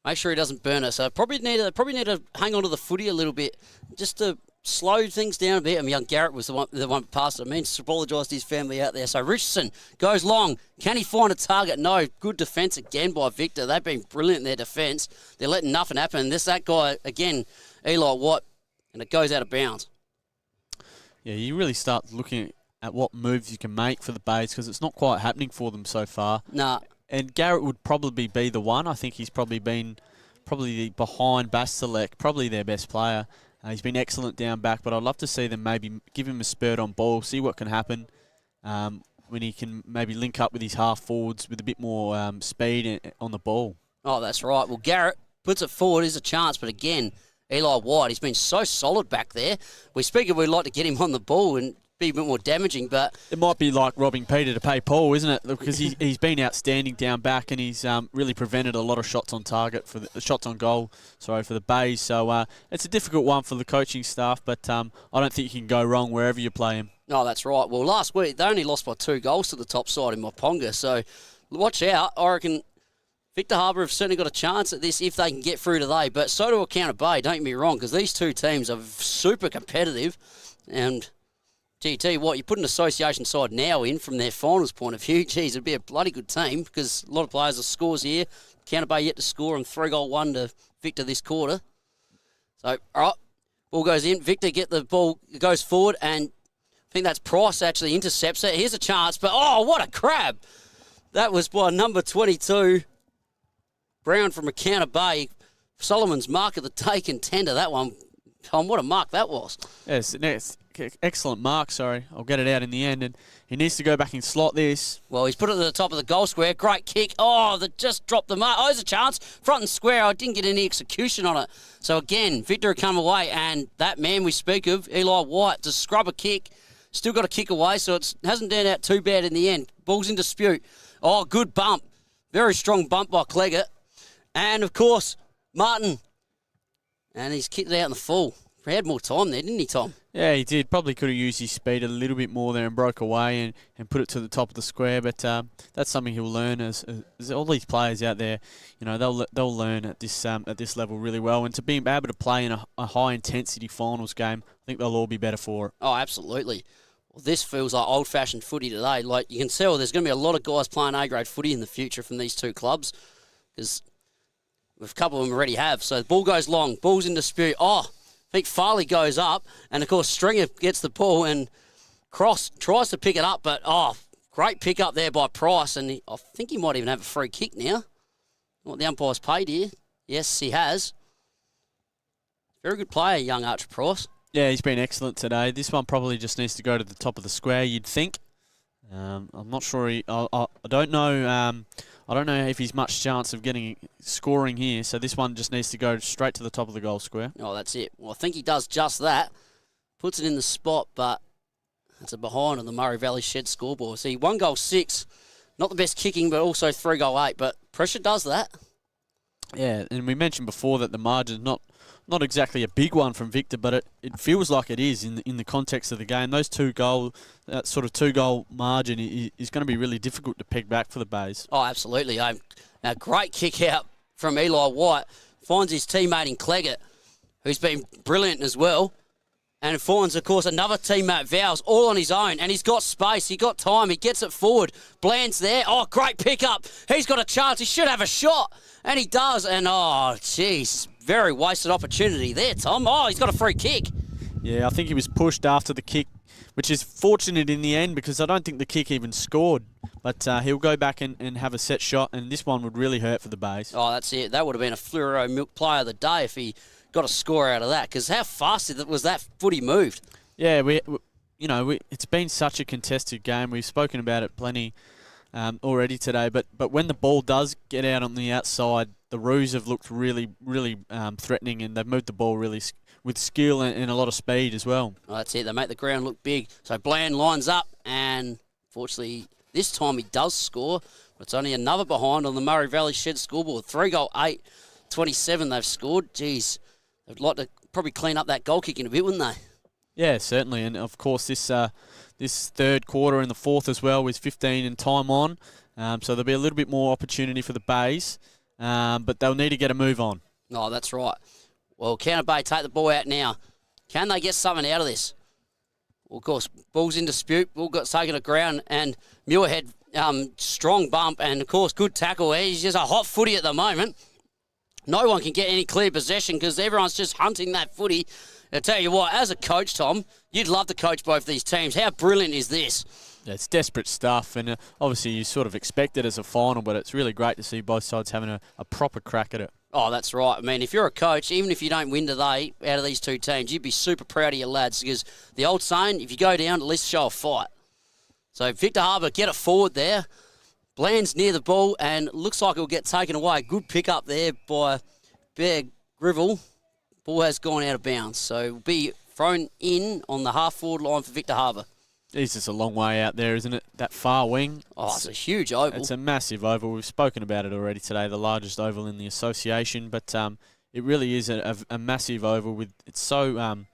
Make sure he doesn't burn it. So probably need to hang on to the footy a little bit just to slow things down a bit. I mean, young Garrett was the one passed it. I mean, apologise to his family out there. So Richardson goes long. Can he find a target? No. Good defence again by Victor. They've been brilliant in their defence. They're letting nothing happen. That guy again, Eli Watt, and it goes out of bounds. Yeah, you really start looking at what moves you can make for the Bays, because it's not quite happening for them so far. Nah. And Garrett would probably be the one. I think he's probably behind Bastelec, probably their best player. He's been excellent down back, but I'd love to see them maybe give him a spurt on ball, see what can happen when he can maybe link up with his half forwards with a bit more speed on the ball. Oh, that's right. Well, Garrett puts it forward, is a chance, but again, Eli White, he's been so solid back there. We'd like to get him on the ball and be a bit more damaging, but it might be like robbing Peter to pay Paul, isn't it? Because he's been outstanding down back, and he's really prevented a lot of shots on target shots on goal. For the Bays. So it's a difficult one for the coaching staff, but I don't think you can go wrong wherever you play him. No, that's right. Well, last week they only lost by 2 goals to the top side in Moponga, so watch out. I reckon Victor Harbour have certainly got a chance at this if they can get through today, but so do Counter Bay. Don't get me wrong, because these two teams are super competitive, and tell you what, you put an association side now in from their finals point of view, geez, it'd be a bloody good team, because a lot of players are scores here. Counter Bay yet to score, and 3-goal-1 to Victor this quarter. So, all right, ball goes in. Victor get the ball, goes forward, and I think that's Price actually intercepts it. Here's a chance, but oh, what a crab. That was by number 22. Brown from Encounter Bay. Solomon's mark of the day contender, that one. Tom, what a mark that was. Yes, excellent mark, sorry. I'll get it out in the end. And he needs to go back and slot this. Well, he's put it at the top of the goal square. Great kick. Oh, that just dropped the mark. Oh, there's a chance. Front and square. I didn't get any execution on it. So, again, victory come away. And that man we speak of, Eli White, to scrub a kick. Still got a kick away, so it hasn't turned out too bad in the end. Ball's in dispute. Oh, good bump. Very strong bump by Cleggett. And, of course, Martin. And he's kicked it out in the full. He had more time there, didn't he, Tom? Yeah, he did. Probably could have used his speed a little bit more there and broke away and put it to the top of the square. But that's something he'll learn as all these players out there. You know, they'll learn at this level really well. And to be able to play in a high intensity finals game, I think they'll all be better for it. Oh, absolutely. Well, this feels like old-fashioned footy today. Like, you can tell there's going to be a lot of guys playing A-grade footy in the future from these two clubs, because a couple of them already have. So the ball goes long, ball's in dispute. Oh, I think Farley goes up, and of course Stringer gets the ball, and Cross tries to pick it up, but great pick up there by Price, and I think he might even have a free kick now. What the umpire's paid here. Yes, he has. Very good player, young Archer Price. Yeah, he's been excellent today. This one probably just needs to go to the top of the square, you'd think. I'm not sure. I don't know. I don't know if he's much chance of scoring here. So this one just needs to go straight to the top of the goal square. Oh, that's it. Well, I think he does just that. Puts it in the spot, but it's a behind on the Murray Valley Shed scoreboard. See, 1 goal 6, not the best kicking, but also 3 goal 8. But pressure does that. Yeah, and we mentioned before that the margin's not exactly a big one from Victor, but it feels like it is in the context of the game. Those 2 goal margin is going to be really difficult to peg back for the Bays. Oh, absolutely. Now, great kick out from Eli White. Finds his teammate in Cleggett, who's been brilliant as well. And finds, of course, another teammate, Vowles, all on his own. And he's got space. He got time. He gets it forward. Bland's there. Oh, great pick-up. He's got a chance. He should have a shot. And he does. And, oh, jeez, very wasted opportunity there, Tom. Oh, he's got a free kick. Yeah, I think he was pushed after the kick, which is fortunate in the end because I don't think the kick even scored. But he'll go back and have a set shot, and this one would really hurt for the Bays. Oh, that's it. That would have been a Fluoro Milk player of the day if he got a score out of that, because how fast was that footy moved? Yeah, it's been such a contested game. We've spoken about it plenty already today, but when the ball does get out on the outside, the Roos have looked really, really threatening, and they've moved the ball really with skill and a lot of speed as well. Oh, that's it. They make the ground look big. So Bland lines up, and fortunately this time he does score, but it's only another behind on the Murray Valley Shed scoreboard. 3 goal 8, 27 they've scored. Jeez. They'd like to probably clean up that goal kicking a bit, wouldn't they? Yeah, certainly. And, of course, this third quarter and the fourth as well was 15 and time on. So there'll be a little bit more opportunity for the Bays, but they'll need to get a move on. Oh, that's right. Well, Counter Bay take the ball out now. Can they get something out of this? Well, of course, ball's in dispute. Ball got taken to ground, and Muirhead, strong bump, and, of course, good tackle. He's just a hot footy at the moment. No one can get any clear possession because everyone's just hunting that footy. I tell you what, as a coach, Tom, you'd love to coach both these teams. How brilliant is this? Yeah, it's desperate stuff, and obviously you sort of expect it as a final, but it's really great to see both sides having a proper crack at it. Oh, that's right. I mean, if you're a coach, even if you don't win today out of these two teams, you'd be super proud of your lads because the old saying, if you go down, at least show a fight. So Victor Harbour, get it forward there. Bland's near the ball and looks like it'll get taken away. Good pick up there by Bear Grivell. Ball has gone out of bounds, so it'll be thrown in on the half-forward line for Victor Harbour. It's just a long way out there, isn't it? That far wing. Oh, it's a huge oval. It's a massive oval. We've spoken about it already today, the largest oval in the association, but it really is a massive oval. With it's so,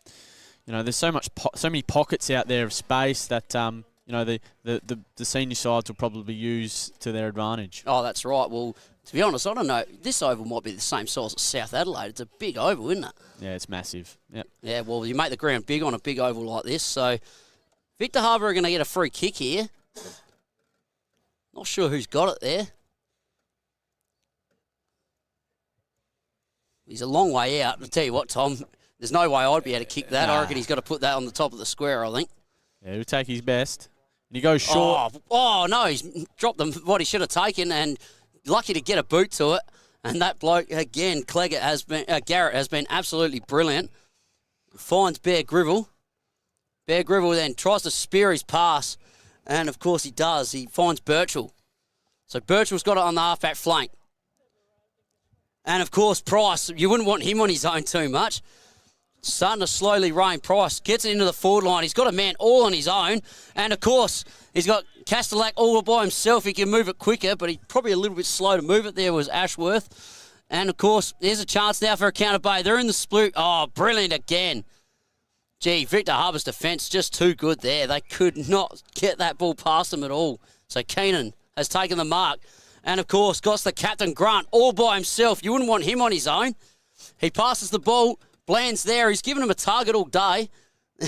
there's so many pockets out there of space that the senior sides will probably use to their advantage. Oh, that's right. Well, to be honest, I don't know. This oval might be the same size as South Adelaide. It's a big oval, isn't it? Yeah, it's massive. Yep. Yeah, well, you make the ground big on a big oval like this. So Victor Harbour are going to get a free kick here. Not sure who's got it there. He's a long way out. I'll tell you what, Tom, there's no way I'd be able to kick that. I reckon he's got to put that on the top of the square, I think. Yeah, he'll take his best. And he goes short. Oh, no, he's dropped what he should have taken, and lucky to get a boot to it. And that bloke, again, Garrett has been absolutely brilliant. Finds Bear Gribble. Bear Gribble then tries to spear his pass. And, of course, he does. He finds Birchall. So Birchall's got it on the halfback flank. And, of course, Price, you wouldn't want him on his own too much. Starting to slowly rein. Price gets it into the forward line. He's got a man all on his own. And, of course, he's got Castellac all by himself. He can move it quicker, but he's probably a little bit slow to move it. There was Ashworth. And, of course, there's a chance now for a counter Bay. They're in the split. Oh, brilliant again. Gee, Victor Harbour's defence just too good there. They could not get that ball past them at all. So Keenan has taken the mark. And, of course, got the captain Grant all by himself. You wouldn't want him on his own. He passes the ball. Bland's there. He's given him a target all day.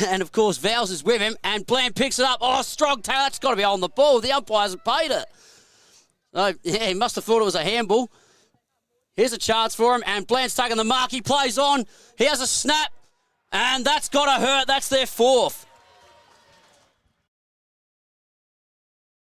And, of course, Vowles is with him. And Bland picks it up. Oh, strong tackle. That's got to be on the ball. The umpire hasn't paid it. So, yeah, he must have thought it was a handball. Here's a chance for him. And Bland's taking the mark. He plays on. He has a snap. And that's got to hurt. That's their fourth.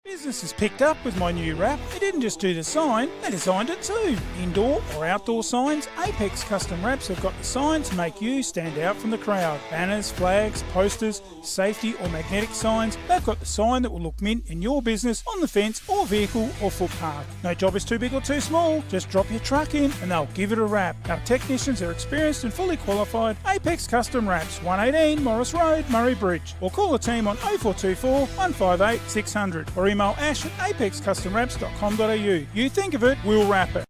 Business has picked up with my new wrap. They didn't just do the sign, they designed it too. Indoor or outdoor signs, Apex Custom Wraps have got the sign to make you stand out from the crowd. Banners, flags, posters, safety or magnetic signs, they've got the sign that will look mint in your business, on the fence or vehicle or footpath. No job is too big or too small, just drop your truck in and they'll give it a wrap. Our technicians are experienced and fully qualified. Apex Custom Wraps, 118 Morris Road, Murray Bridge. Or call the team on 0424 158 600 or email ash at apexcustomwraps.com.au. You think of it, we'll wrap it.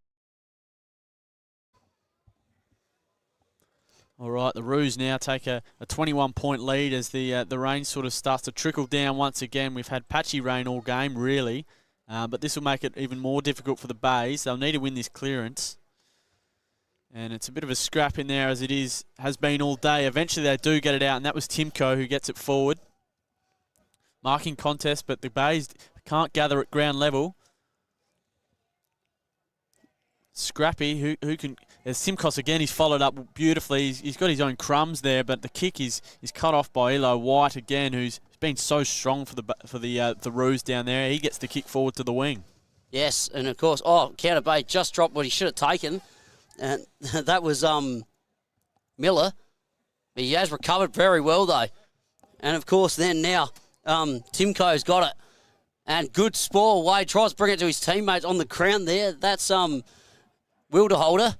All right, the Roos now take a 21-point lead as the rain sort of starts to trickle down once again. We've had patchy rain all game, really, but this will make it even more difficult for the Bays. They'll need to win this clearance. And it's a bit of a scrap in there as it has been all day. Eventually they do get it out, and that was Timko who gets it forward. Marking contest, but the Bays can't gather at ground level. Scrappy, who can... There's Simcox again. He's followed up beautifully. He's got his own crumbs there, but the kick is cut off by Elo White again, who's been so strong for the Roos down there. He gets the kick forward to the wing. Yes, and of course, Counter Bay just dropped what he should have taken, and that was Miller. He has recovered very well though, and of course then now Timko's got it. And good spoil away. Tries to bring it to his teammates on the ground there. That's Wilderholder.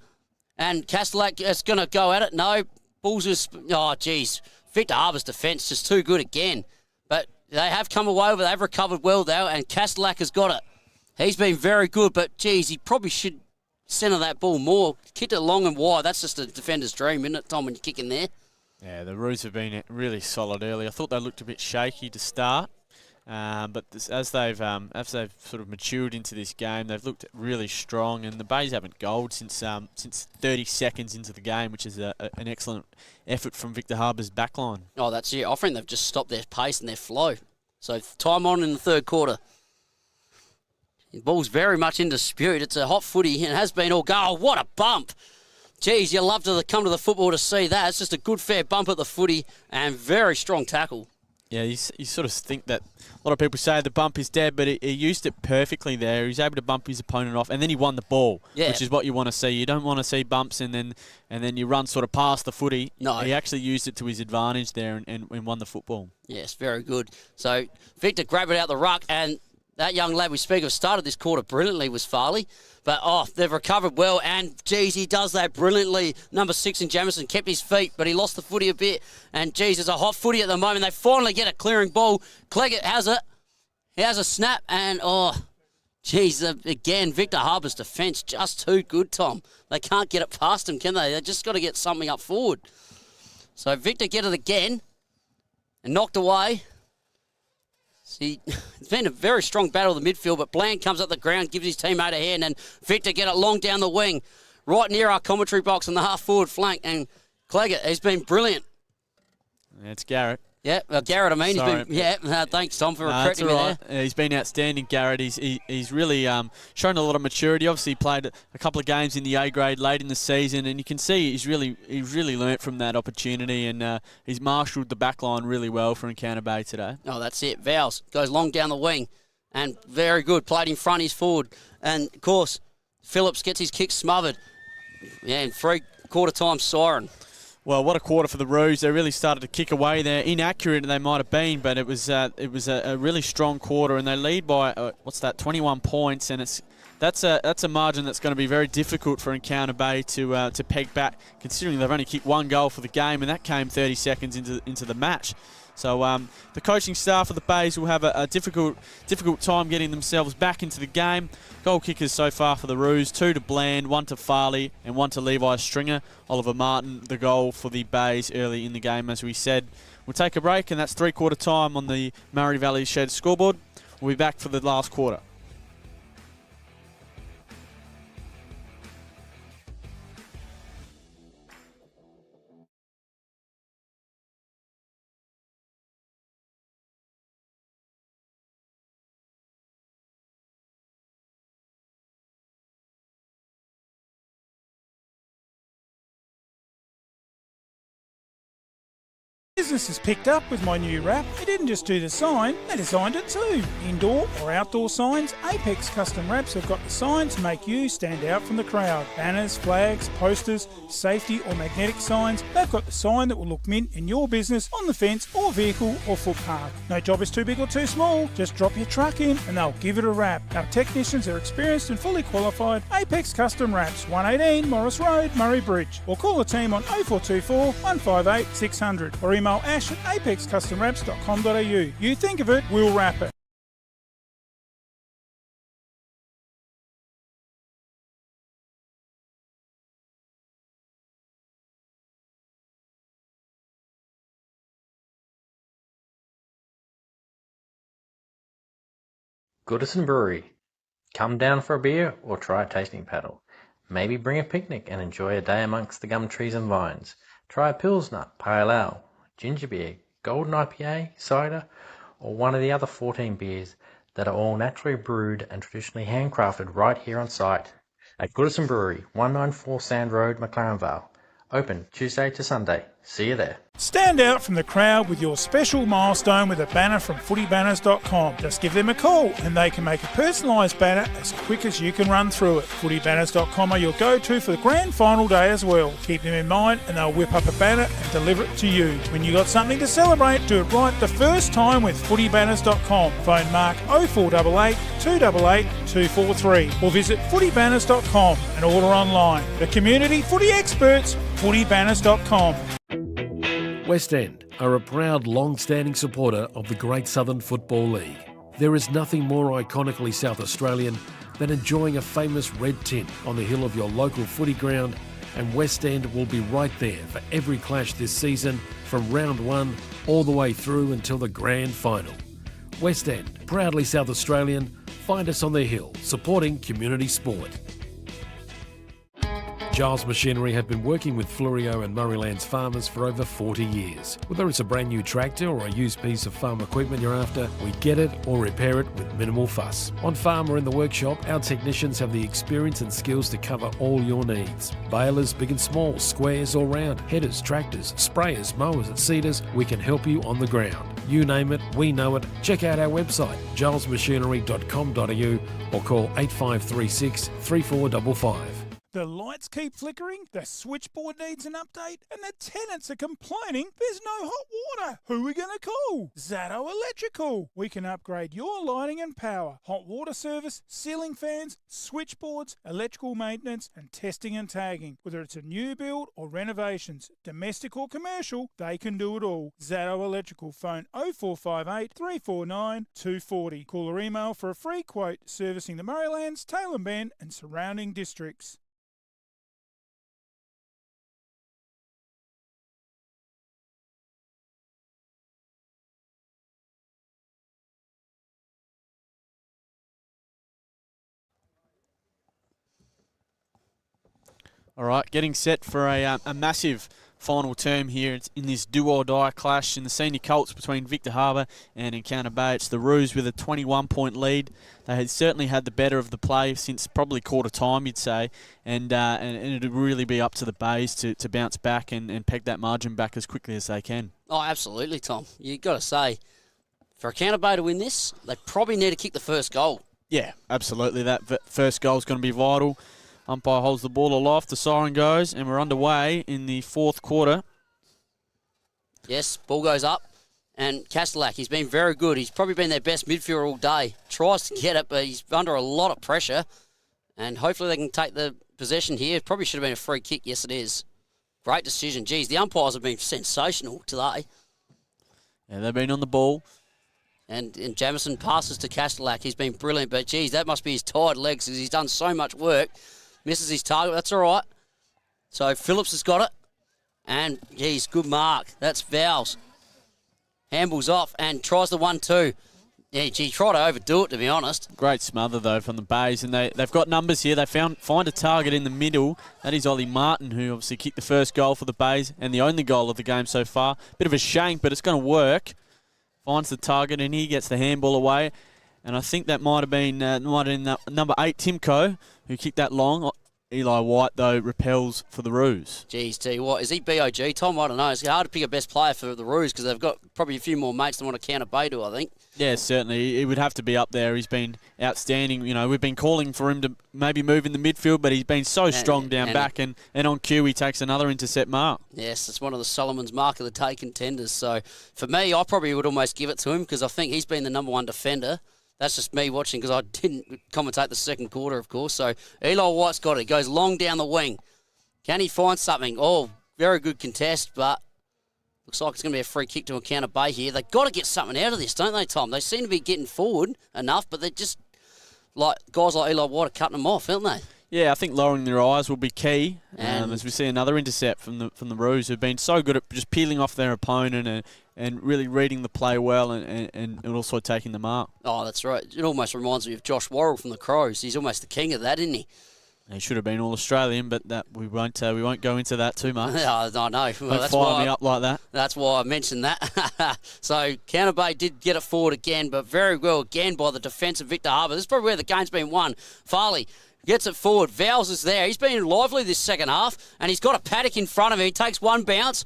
And Castellac is going to go at it. No. Bulls is... Oh, geez. Victor Harbour's defence just too good again. But they have come away with it. They've recovered well, though. And Castellac has got it. He's been very good. But, geez, he probably should centre that ball more. Kick it long and wide. That's just a defender's dream, isn't it, Tom, when you kick in there? Yeah, the Roos have been really solid early. I thought they looked a bit shaky to start. But as they've sort of matured into this game, they've looked really strong, and the Bays haven't goaled since 30 seconds into the game, which is an excellent effort from Victor Harbour's backline. Oh, that's it. I think they've just stopped their pace and their flow. So time on in the third quarter. The ball's very much in dispute. It's a hot footy, and it has been all go. Oh, what a bump! Geez, you love to come to the football to see that. It's just a good fair bump at the footy and very strong tackle. Yeah, you sort of think that a lot of people say the bump is dead, but he used it perfectly there. He was able to bump his opponent off, and then he won the ball, which is what you want to see. You don't want to see bumps and then you run sort of past the footy. No. He actually used it to his advantage there and won the football. Yes, very good. So Victor grabbed it out the ruck, and that young lad we speak of started this quarter brilliantly was Farley. But, they've recovered well, and, geez, he does that brilliantly. Number 6 in Jamison kept his feet, but he lost the footy a bit. And, geez, it's a hot footy at the moment. They finally get a clearing ball. Cleggett has it. He has a snap, and, geez, again, Victor Harbour's defence just too good, Tom. They can't get it past him, can they? They've just got to get something up forward. So Victor get it again and knocked away. See, it's been a very strong battle in the midfield, but Bland comes up the ground, gives his teammate a hand, and Victor get it long down the wing, right near our commentary box on the half-forward flank, and Cleggett has been brilliant. It's Garrett. Yeah, Garrett, I mean. Sorry. He's been, thanks, Tom, for correcting me there. He's been outstanding, Garrett. He's really shown a lot of maturity. Obviously, he played a couple of games in the A grade late in the season, and you can see he's really learnt from that opportunity, and he's marshalled the back line really well for Encounter Bay today. Oh, that's it. Vowles goes long down the wing, and very good. Played in front, he's forward. And, of course, Phillips gets his kick smothered. Yeah, and 3/4 time siren. Well, what a quarter for the Roos. They really started to kick away there. Inaccurate they might have been, but it was a really strong quarter, and they lead by 21 points, and that's a margin that's going to be very difficult for Encounter Bay to peg back, considering they've only kicked one goal for the game, and that came 30 seconds into the match. So the coaching staff of the Bays will have a difficult time getting themselves back into the game. Goal kickers so far for the Roos, 2 to Bland, 1 to Farley, and 1 to Levi Stringer. Oliver Martin, the goal for the Bays early in the game, as we said. We'll take a break, and that's 3/4 time on the Murray Valley Shed scoreboard. We'll be back for the last quarter. Business has picked up with my new wrap. They didn't just do the sign, they designed it too. Indoor or outdoor signs, Apex Custom Wraps have got the sign to make you stand out from the crowd. Banners, flags, posters, safety or magnetic signs, they've got the sign that will look mint in your business, on the fence or vehicle or footpath. No job is too big or too small, just drop your truck in and they'll give it a wrap. Our technicians are experienced and fully qualified. Apex Custom Wraps, 118 Morris Road, Murray Bridge. Or call the team on 0424 158 600 or email Ash at apexcustomwraps.com.au. You think of it, we'll wrap it. Goodison Brewery. Come down for a beer or try a tasting paddle. Maybe bring a picnic and enjoy a day amongst the gum trees and vines. Try a Pilsner, Pale Ale, ginger beer, golden IPA, cider, or one of the other 14 beers that are all naturally brewed and traditionally handcrafted right here on site at Goodison Brewery, 194 Sand Road, McLaren Vale. Open Tuesday to Sunday. See you there. Stand out from the crowd with your special milestone with a banner from footybanners.com. Just give them a call and they can make a personalised banner as quick as you can run through it. Footybanners.com are your go-to for the grand final day as well. Keep them in mind and they'll whip up a banner and deliver it to you. When you got something to celebrate, do it right the first time with footybanners.com. Phone Mark 0488 288 243 or visit footybanners.com and order online. The community footy experts, footybanners.com. West End are a proud, long-standing supporter of the Great Southern Football League. There is nothing more iconically South Australian than enjoying a famous red tint on the hill of your local footy ground, and West End will be right there for every clash this season, from round 1 all the way through until the grand final. West End, proudly South Australian, find us on the hill, supporting community sport. Giles Machinery have been working with Flurio and Murraylands farmers for over 40 years. Whether it's a brand new tractor or a used piece of farm equipment you're after, we get it or repair it with minimal fuss. On farm or in the workshop, our technicians have the experience and skills to cover all your needs. Balers, big and small, squares or round, headers, tractors, sprayers, mowers and seeders, we can help you on the ground. You name it, we know it. Check out our website, gilesmachinery.com.au or call 8536 3455. The lights keep flickering, the switchboard needs an update, and the tenants are complaining there's no hot water. Who are we going to call? Zato Electrical. We can upgrade your lighting and power, hot water service, ceiling fans, switchboards, electrical maintenance, and testing and tagging. Whether it's a new build or renovations, domestic or commercial, they can do it all. Zato Electrical. Phone 0458 349 240. Call or email for a free quote servicing the Murraylands, Tailem Bend, and surrounding districts. All right, getting set for a massive final term here. It's in this do-or-die clash in the senior Colts between Victor Harbour and Encounter Bay. It's the Roos with a 21-point lead. They had certainly had the better of the play since probably quarter time, you'd say, and it'll really be up to the Bays to bounce back and peg that margin back as quickly as they can. Oh, absolutely, Tom. You've got to say, for Encounter Bay to win this, they probably need to kick the first goal. Yeah, absolutely. That first goal is going to be vital. Umpire holds the ball aloft, the siren goes, and we're underway in the fourth quarter. Yes, ball goes up. And Castellac, he's been very good. He's probably been their best midfielder all day. Tries to get it, but he's under a lot of pressure. And hopefully they can take the possession here. Probably should have been a free kick. Yes, it is. Great decision. Geez, the umpires have been sensational today. Yeah, they've been on the ball. And Jamison passes to Castellac. He's been brilliant, but geez, that must be his tired legs because he's done so much work. Misses his target. That's all right. So Phillips has got it. And, geez, good mark. That's Vowles. Handballs off and tries the 1-2. Yeah, gee, try to overdo it, to be honest. Great smother, though, from the Bays. And they've got numbers here. They find a target in the middle. That is Ollie Martin, who obviously kicked the first goal for the Bays and the only goal of the game so far. Bit of a shank, but it's going to work. Finds the target, and he gets the handball away. And I think that might have been number 8, Timko, who kicked that long. Eli White, though, repels for the Roos. Geez, tell you what, is he BOG? Tom, I don't know. It's hard to pick a best player for the Roos because they've got probably a few more mates than want to counter Bay to, I think. Yeah, certainly. He would have to be up there. He's been outstanding. You know, we've been calling for him to maybe move in the midfield, but he's been so strong down back, and on cue he takes another intercept mark. Yes, it's one of the Solomon's mark of the day contenders. So for me, I probably would almost give it to him because I think he's been the number one defender. That's just me watching because I didn't commentate the second quarter, of course. So Eli White's got it. He goes long down the wing. Can he find something? Oh, very good contest, but looks like it's going to be a free kick to Encounter Bay here. They've got to get something out of this, don't they, Tom? They seem to be getting forward enough, but they're just like guys like Eli White are cutting them off, aren't they? Yeah, I think lowering their eyes will be key as we see another intercept from the Roos, who've been so good at just peeling off their opponent and really reading the play well and also taking the mark. Oh, that's right. It almost reminds me of Josh Worrell from the Crows. He's almost the king of that, isn't he? He should have been All-Australian, but that we won't go into that too much. I know. Well, don't fire me up like that. That's why I mentioned that. So Counter Bay did get it forward again, but very well again by the defence of Victor Harbour. This is probably where the game's been won. Farley gets it forward. Vowles is there. He's been lively this second half, and he's got a paddock in front of him. He takes one bounce,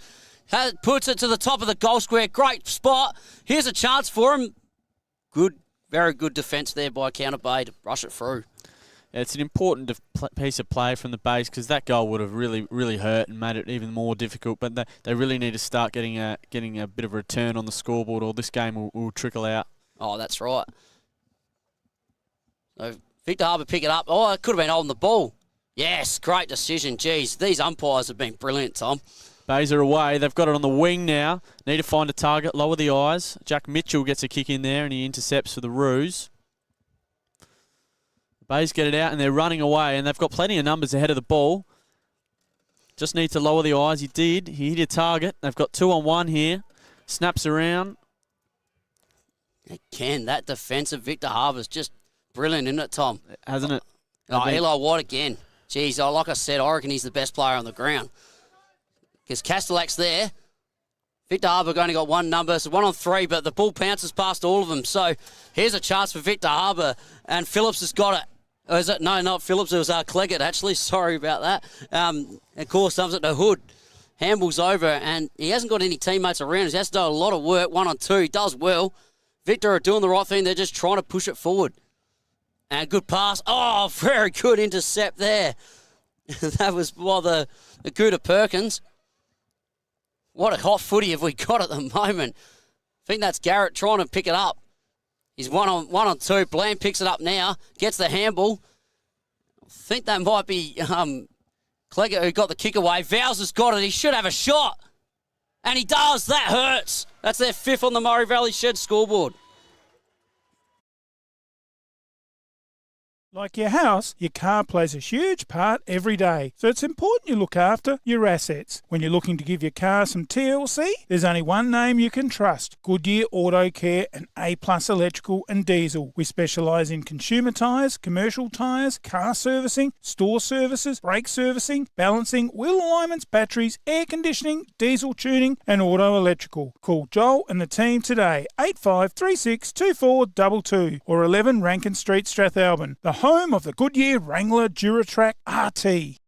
puts it to the top of the goal square. Great spot. Here's a chance for him. Very good defence there by Counter Bay to rush it through. Yeah, it's an important piece of play from the base because that goal would have really, really hurt and made it even more difficult. But they really need to start getting a bit of a return on the scoreboard, or this game will trickle out. Oh, that's right. So Victor Harbour pick it up. Oh, it could have been holding the ball. Yes, great decision. Jeez, these umpires have been brilliant, Tom. Bays are away. They've got it on the wing now. Need to find a target, lower the eyes. Jack Mitchell gets a kick in there and he intercepts for the Roos. The Bays get it out and they're running away and they've got plenty of numbers ahead of the ball. Just need to lower the eyes. He did. He hit a target. They've got 2-on-1 here. Snaps around. Again, that defence of Victor Harbour's just brilliant, isn't it, Tom? Hasn't it? Oh, Eli White again. Jeez, like I said, I reckon he's the best player on the ground. Because Castellac's there. Victor Harbour only got one number, so 1-on-3, but the ball pounces past all of them. So here's a chance for Victor Harbour, and Phillips has got it. Oh, is it? No, not Phillips. It was Cleggett, actually. Sorry about that. Of course, comes it to Hood. Handball's over, and he hasn't got any teammates around. He has to do a lot of work. 1-on-2. He does well. Victor are doing the right thing. They're just trying to push it forward. And a good pass. Oh, very good intercept there. That was by the Gooder Perkins. What a hot footy have we got at the moment. I think that's Garrett trying to pick it up. He's 1-on-2. Bland picks it up now. Gets the handball. I think that might be Cleggett who got the kick away. Vowles has got it. He should have a shot. And he does. That hurts. That's their 5th on the Murray Valley Shed scoreboard. Like your house, your car plays a huge part every day, so it's important you look after your assets. When you're looking to give your car some TLC, there's only one name you can trust: Goodyear Auto Care and A+ Electrical and Diesel. We specialise in consumer tyres, commercial tyres, car servicing, store services, brake servicing, balancing, wheel alignments, batteries, air conditioning, diesel tuning and auto electrical. Call Joel and the team today, 8536 2422 or 11 Rankin Street, Strathalbyn. The home of the Goodyear Wrangler Duratrack RT.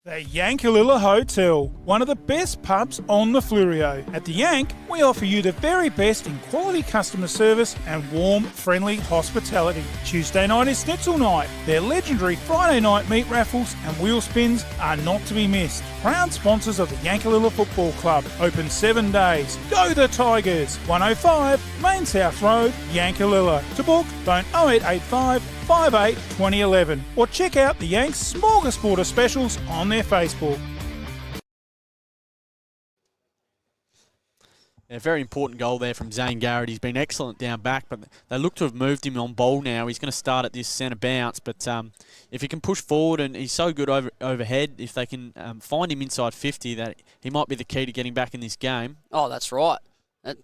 The Yankalilla Hotel, one of the best pubs on the Flurio. At the Yank, we offer you the very best in quality customer service and warm, friendly hospitality. Tuesday night is Schnitzel night. Their legendary Friday night meat raffles and wheel spins are not to be missed. Proud sponsors of the Yankalilla Football Club. Open 7 days. Go the Tigers! 105 Main South Road, Yankalilla. To book, phone 0885 58 2011 or check out the Yanks Smorgasbord of specials on their Facebook. A very important goal there from Zane Garrett. He's been excellent down back, but they look to have moved him on ball now. He's going to start at this centre bounce, but if he can push forward, and he's so good overhead, if they can find him inside 50, that he might be the key to getting back in this game. Oh, that's right.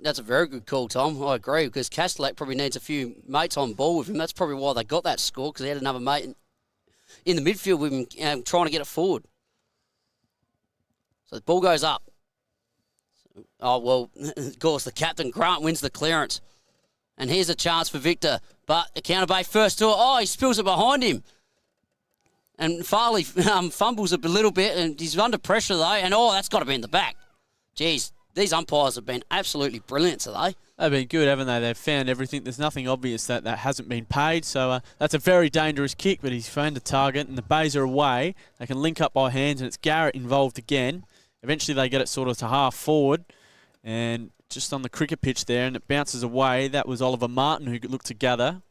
That's a very good call, Tom. I agree, because Castellac probably needs a few mates on ball with him. That's probably why they got that score, because he had another mate in the midfield with him trying to get it forward. So the ball goes up. Oh, well, of course, the captain, Grant, wins the clearance. And here's a chance for Victor. But Counter Bay first to it. Oh, he spills it behind him. And Farley fumbles it a little bit, and he's under pressure, though. And, that's got to be in the back. Jeez. These umpires have been absolutely brilliant today. They've been good, haven't they? They've found everything. There's nothing obvious that hasn't been paid. So that's a very dangerous kick, but he's found a target, and the Bays are away. They can link up by hands, and it's Garrett involved again. Eventually they get it sort of to half forward, and just on the cricket pitch there, and it bounces away. That was Oliver Martin who looked to gather.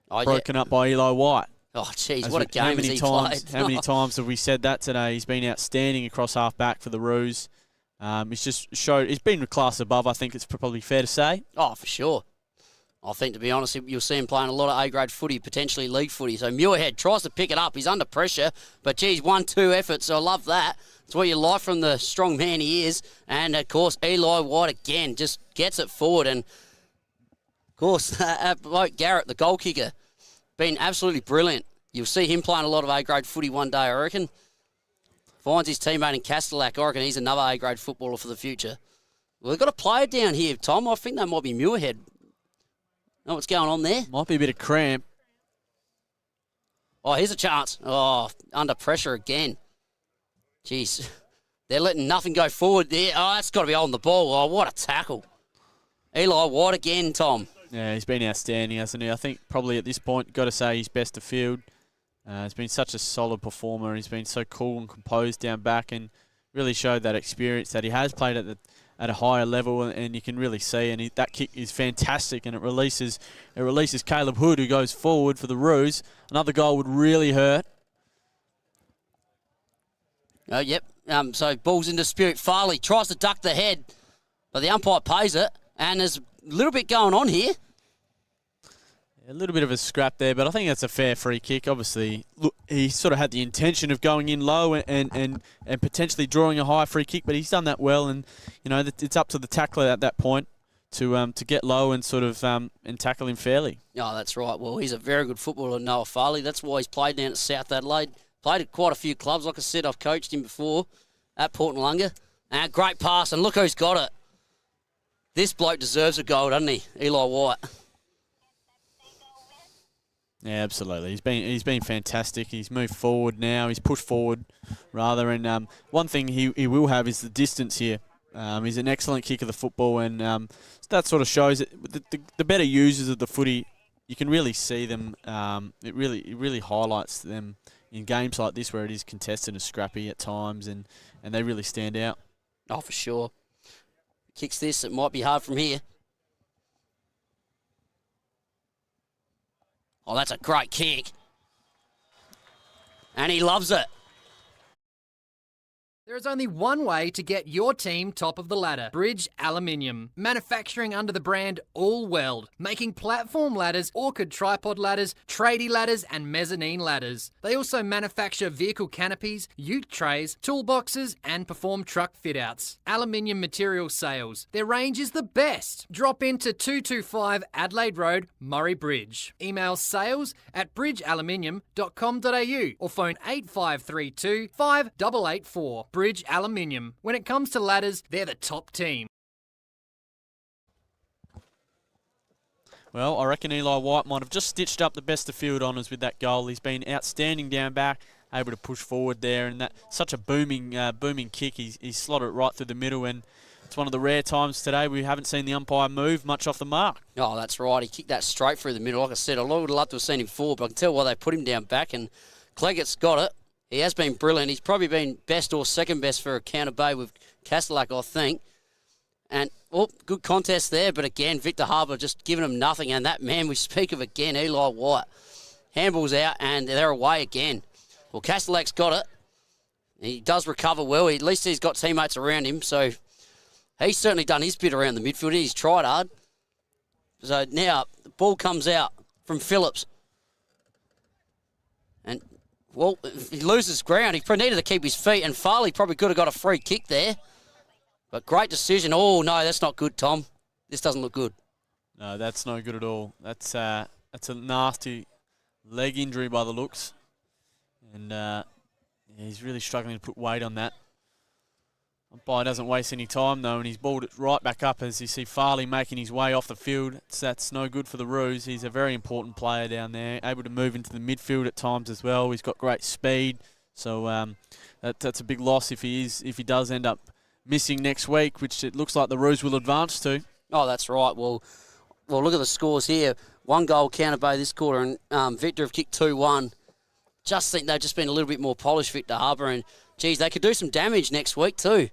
Broken up by Eli White. Oh, jeez, what a game has he played. How many times have we said that today? He's been outstanding across half-back for the Roos. He's just showed he's been a class above, I think it's probably fair to say. Oh, for sure. I think, to be honest, you'll see him playing a lot of A-grade footy, potentially league footy. So Muirhead tries to pick it up. He's under pressure, but, geez, 1-2 effort, so I love that. It's what you like from the strong man he is. And, of course, Eli White again just gets it forward. And, of course, like Garrett, the goal kicker, been absolutely brilliant. You'll see him playing a lot of A-grade footy one day, I reckon. Finds his teammate in Castellac. I reckon he's another A-grade footballer for the future. Well, they've got a player down here, Tom. I think that might be Muirhead. Know what's going on there? Might be a bit of cramp. Oh, here's a chance. Oh, under pressure again. Jeez. They're letting nothing go forward there. Oh, that's got to be on the ball. Oh, what a tackle. Eli White again, Tom. Yeah, he's been outstanding, hasn't he? I think probably at this point, got to say he's best of field. He's been such a solid performer. He's been so cool and composed down back, and really showed that experience that he has played at a higher level, and you can really see. And that kick is fantastic, and it releases Caleb Hood, who goes forward for the Roos. Another goal would really hurt. Yep. So ball's in dispute. Farley tries to duck the head, but the umpire pays it, and there's a little bit going on here. A little bit of a scrap there, but I think that's a fair free kick. Obviously, look, he sort of had the intention of going in low and potentially drawing a high free kick, but he's done that well, and it's up to the tackler at that point to get low and sort of and tackle him fairly. Oh, that's right. Well, he's a very good footballer, Noah Farley. That's why he's played down at South Adelaide. Played at quite a few clubs. Like I said, I've coached him before at Port Noarlunga. And great pass, and look who's got it. This bloke deserves a goal, doesn't he? Eli White. Yeah, absolutely. He's been fantastic. He's moved forward now. He's pushed forward rather. And one thing he will have is the distance here. He's an excellent kick of the football, and that sort of shows it. The better users of the footy, you can really see them. It really highlights them in games like this where it is contested and scrappy at times, and they really stand out. Oh, for sure. Kicks this. It might be hard from here. Oh, that's a great kick. And he loves it. There is only one way to get your team top of the ladder. Bridge Aluminium. Manufacturing under the brand All Weld. Making platform ladders, orchid tripod ladders, tradie ladders and mezzanine ladders. They also manufacture vehicle canopies, ute trays, toolboxes and perform truck fit-outs. Aluminium material sales. Their range is the best. Drop into 225 Adelaide Road, Murray Bridge. Email sales@bridgealuminium.com.au or phone 8532 5884. Bridge Aluminium. When it comes to ladders, they're the top team. Well, I reckon Eli White might have just stitched up the best of field honours with that goal. He's been outstanding down back. able to push forward there, and that such a booming kick. He's slotted it right through the middle, and it's one of the rare times today we haven't seen the umpire move much off the mark. Oh, that's right. He kicked that straight through the middle. Like I said, I would have loved to have seen him forward, but I can tell why they put him down back, and Cleggett's got it. He has been brilliant. He's probably been best or second best for Counter Bay with Castellac, I think. And, good contest there, but again, Victor Harbour just giving him nothing, and that man we speak of again, Eli White. Handball's out, and they're away again. Well, Castellac's got it. He does recover well. At least he's got teammates around him, so he's certainly done his bit around the midfield. He's tried hard. So now the ball comes out from Phillips. And, well, if he loses ground, he needed to keep his feet, and Farley probably could have got a free kick there. But great decision. Oh, no, that's not good, Tom. This doesn't look good. No, that's no good at all. That's a nasty leg injury by the looks. And he's really struggling to put weight on that. Umpire doesn't waste any time, though, and he's balled it right back up as you see Farley making his way off the field. That's no good for the Roos. He's a very important player down there, able to move into the midfield at times as well. He's got great speed, so that's a big loss if he does end up missing next week, which it looks like the Roos will advance to. Oh, that's right. Well, look at the scores here. 1 goal Counter Bay this quarter, and Victor have kicked 2-1. Just think they've just been a little bit more polished, Victor Harbour, and, geez, they could do some damage next week too.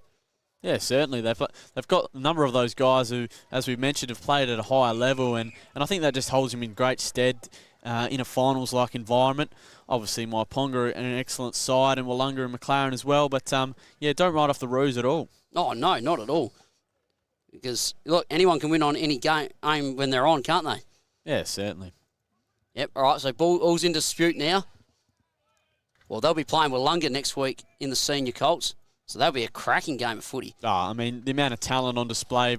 Yeah, certainly. They've got a number of those guys who, as we mentioned, have played at a higher level, and I think that just holds them in great stead in a finals-like environment. Obviously, Maiponga an excellent side, and Wollonga and McLaren as well, but, don't write off the Roos at all. Oh, no, not at all. Because, look, anyone can win on any game when they're on, can't they? Yeah, certainly. Yep, all right, so ball's in dispute now. Well, they'll be playing Wollonga next week in the senior Colts, so that'll be a cracking game of footy. I mean, the amount of talent on display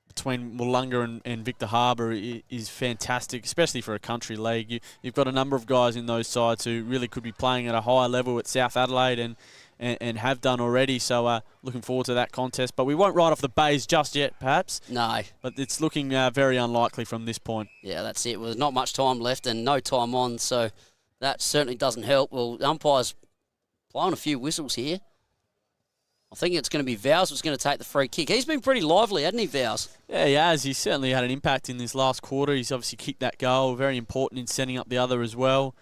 between Wollonga and Victor Harbour is fantastic, especially for a country league. You've got a number of guys in those sides who really could be playing at a higher level at South Adelaide and have done already, so looking forward to that contest. But we won't write off the Bays just yet, perhaps. No. But it's looking very unlikely from this point. Yeah, that's it. Well, there's not much time left and no time on, so that certainly doesn't help. Well, the umpire's blowing a few whistles here. I think it's going to be Vows who's going to take the free kick. He's been pretty lively, hasn't he, Vows? Yeah, he has. He's certainly had an impact in this last quarter. He's obviously kicked that goal, very important in setting up the other as well.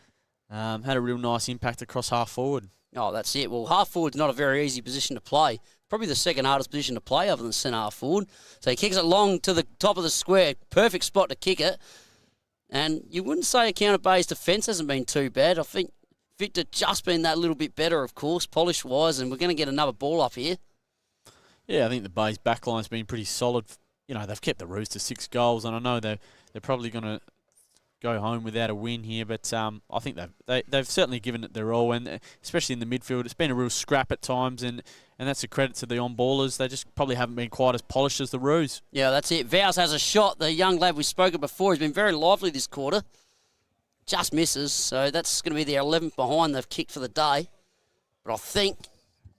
Had a real nice impact across half forward. Oh, that's it. Well, half forward's not a very easy position to play. Probably the second hardest position to play other than centre half forward. So he kicks it long to the top of the square. Perfect spot to kick it. And you wouldn't say Counter Bay's defence hasn't been too bad. I think Victor just been that little bit better, of course, polish-wise, and we're going to get another ball up here. Yeah, I think the Bays' backline's been pretty solid. You know, they've kept the Roos to 6 goals, and I know they're probably going to go home without a win here, but I think they've certainly given it their all, and especially in the midfield, it's been a real scrap at times, and that's a credit to the on-ballers. They just probably haven't been quite as polished as the Roos. Yeah, that's it. Vows has a shot. The young lad we spoke of before, he's been very lively this quarter. Just misses, so that's going to be their 11th behind they've kicked for the day. But I think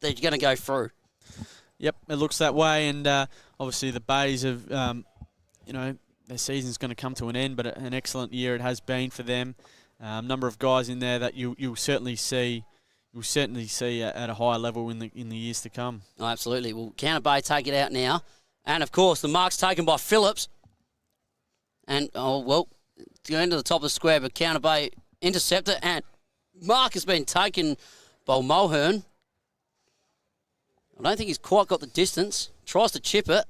they're going to go through. Yep, it looks that way, and obviously the Bays have, their season's going to come to an end, but an excellent year it has been for them. Number of guys in there that you'll certainly see at a higher level in the years to come. Oh, absolutely. Well, Counter Bay take it out now, and of course the mark's taken by Phillips. And going to the top of the square, but Counter Bay interceptor, and mark has been taken by Mulhern. I don't think he's quite got the distance. Tries to chip it.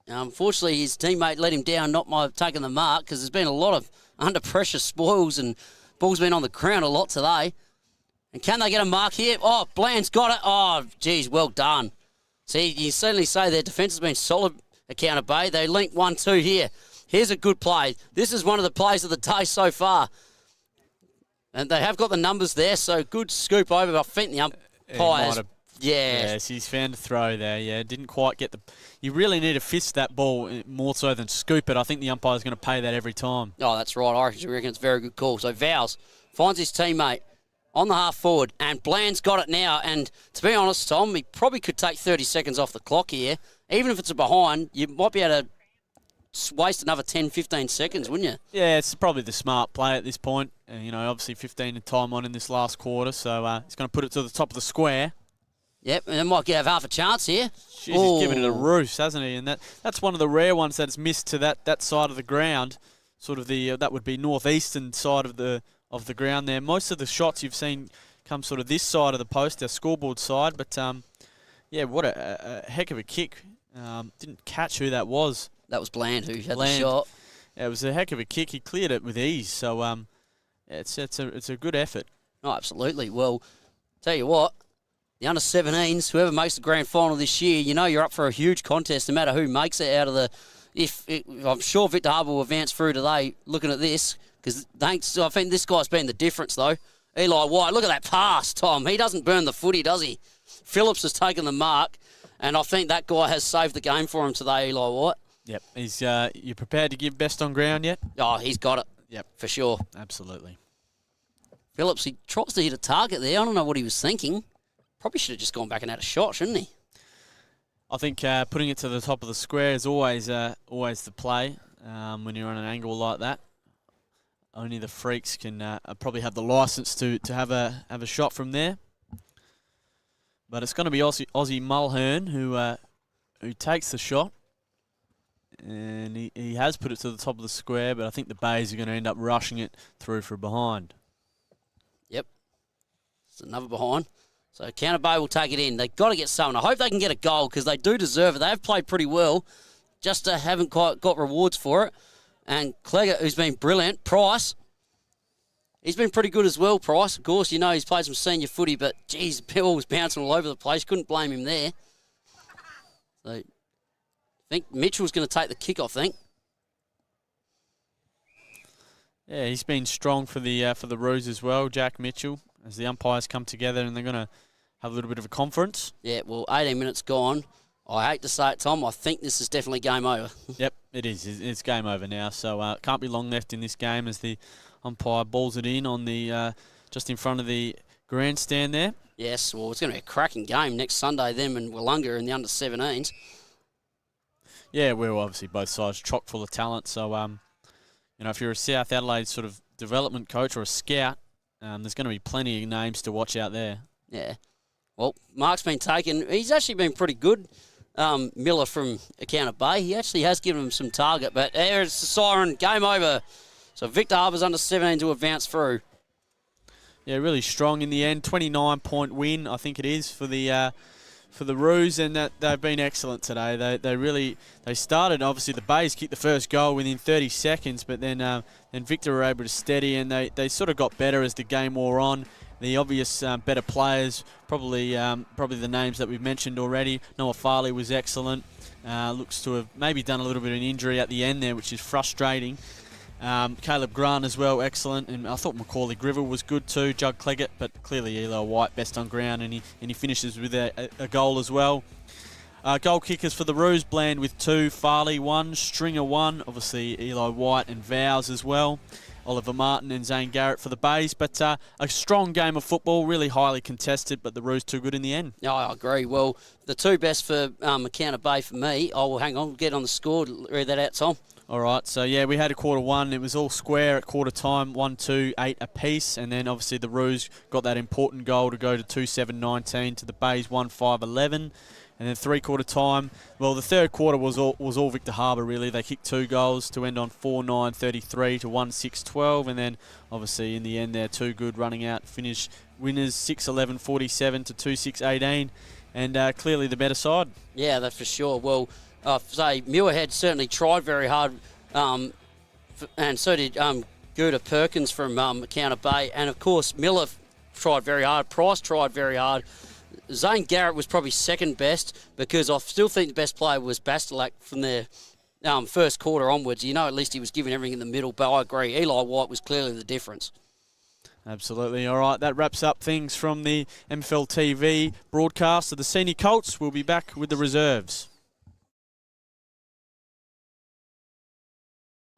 Unfortunately, his teammate let him down, not by taking the mark, because there's been a lot of under-pressure spoils and ball's been on the ground a lot today. And can they get a mark here? Oh, Bland's got it. Oh, geez, well done. See, you certainly say their defence has been solid at Counter Bay. They linked 1-2 here. Here's a good play. This is one of the plays of the day so far. And they have got the numbers there, so good scoop over. I think the umpires... Yes, he's found a throw there. Yeah, didn't quite get the... You really need to fist that ball more so than scoop it. I think the umpire's going to pay that every time. Oh, that's right. I reckon it's a very good call. So Vows finds his teammate on the half forward, and Bland's got it now. And to be honest, Tom, he probably could take 30 seconds off the clock here. Even if it's a behind, you might be able to waste another 10, 15 seconds, wouldn't you? Yeah, it's probably the smart play at this point. And, obviously 15 in time on in this last quarter, so he's going to put it to the top of the square. Yep, and it might have half a chance here. Jeez, he's given it a roost, hasn't he? And that's one of the rare ones that's missed to that side of the ground, sort of that would be northeastern side of the ground there. Most of the shots you've seen come sort of this side of the post, our scoreboard side, but what a heck of a kick. Didn't catch who that was. That was Bland who had the shot. Yeah, it was a heck of a kick. He cleared it with ease, so it's a good effort. Oh, absolutely. Well, tell you what, the under-17s, whoever makes the grand final this year, you're up for a huge contest no matter who makes it out of the... I'm sure Victor Harbour will advance through today looking at this, because I think this guy's been the difference, though. Eli White, look at that pass, Tom. He doesn't burn the footy, does he? Phillips has taken the mark, and I think that guy has saved the game for him today, Eli White. Yep. He's you prepared to give best on ground yet? Oh, he's got it. Yep. For sure. Absolutely. Phillips, he tries to hit a target there. I don't know what he was thinking. Probably should have just gone back and had a shot, shouldn't he? I think putting it to the top of the square is always the play when you're on an angle like that. Only the freaks can probably have the license to have a shot from there. But it's going to be Aussie Mulhern who takes the shot. And he has put it to the top of the square, but I think the Bays are going to end up rushing it through for behind. Yep. It's another behind. So Counter Bay will take it in. They've got to get someone. I hope they can get a goal because they do deserve it. They have played pretty well, just haven't quite got rewards for it. And Clegger, who's been brilliant. Price, he's been pretty good as well, Price. Of course, he's played some senior footy, but, geez, the ball was bouncing all over the place. Couldn't blame him there. So I think Mitchell's going to take the kick, I think. Yeah, he's been strong for the Roos as well, Jack Mitchell, as the umpires come together and they're going to have a little bit of a conference. Yeah, well, 18 minutes gone. I hate to say it, Tom, I think this is definitely game over. Yep, it is. It's game over now, so can't be long left in this game as the umpire balls it in on the just in front of the grandstand there. Yes, well, it's going to be a cracking game next Sunday, them and Wollonga in the under-17s. Yeah, we're obviously both sides chock full of talent, so if you're a South Adelaide sort of development coach or a scout, there's going to be plenty of names to watch out there. Yeah. Well, Mark's been taken. He's actually been pretty good, Miller from Counter Bay. He actually has given him some target, but there's the siren. Game over. So Victor Harbour's under 17 to advance through. Yeah, really strong in the end. 29-point win, I think it is, for the Roos, and that they've been excellent today. They started, obviously the Bays kicked the first goal within 30 seconds, but then Victor were able to steady, and they sort of got better as the game wore on. The obvious better players, probably the names that we've mentioned already. Noah Farley was excellent. Looks to have maybe done a little bit of an injury at the end there, which is frustrating. Caleb Grant as well, excellent. And I thought Macaulay Grivell was good too, Jug Cleggett, but clearly Eli White best on ground, and he finishes with a goal as well. Goal kickers for the Roos, Bland with 2, Farley 1, Stringer 1, obviously Eli White and Vows as well. Oliver Martin and Zane Garrett for the Bays, but a strong game of football, really highly contested, but the Roos too good in the end. Yeah, I agree. Well, the two best for Counter Bay for me. Oh, well, hang on, get on the score. Read that out, Tom. All right, so yeah, we had a quarter one. It was all square at quarter time, 1-2, 8 apiece, and then obviously the Roos got that important goal to go to 2-7-19 to the Bays 1-5-11. And then three-quarter time, well, the third quarter was all Victor Harbour, really. They kicked 2 goals to end on 4-9-33 to 1-6-12. And then, obviously, in the end, they're too good running out. Finish winners 6-11-47 to 2-6-18. And clearly the better side. Yeah, that's for sure. Well, say Muirhead certainly tried very hard, and so did Gouda Perkins from Counter Bay. And, of course, Miller tried very hard. Price tried very hard. Zane Garrett was probably second best because I still think the best player was Bastelak from the first quarter onwards. At least he was giving everything in the middle, but I agree. Eli White was clearly the difference. Absolutely. All right, that wraps up things from the MFLTV broadcast of the senior Colts. We'll be back with the reserves.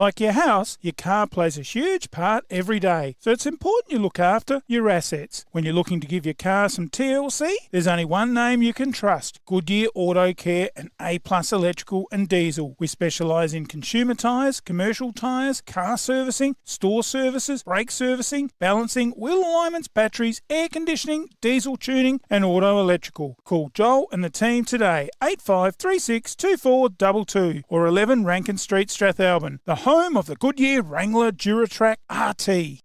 Like your house, your car plays a huge part every day, so it's important you look after your assets. When you're looking to give your car some TLC, there's only one name you can trust: Goodyear Auto Care and A+ Electrical and Diesel. We specialise in consumer tyres, commercial tyres, car servicing, store services, brake servicing, balancing, wheel alignments, batteries, air conditioning, diesel tuning and auto electrical. Call Joel and the team today, 8536 2422 or 11 Rankin Street, Strathalbyn, the home of the Goodyear Wrangler Duratrack RT.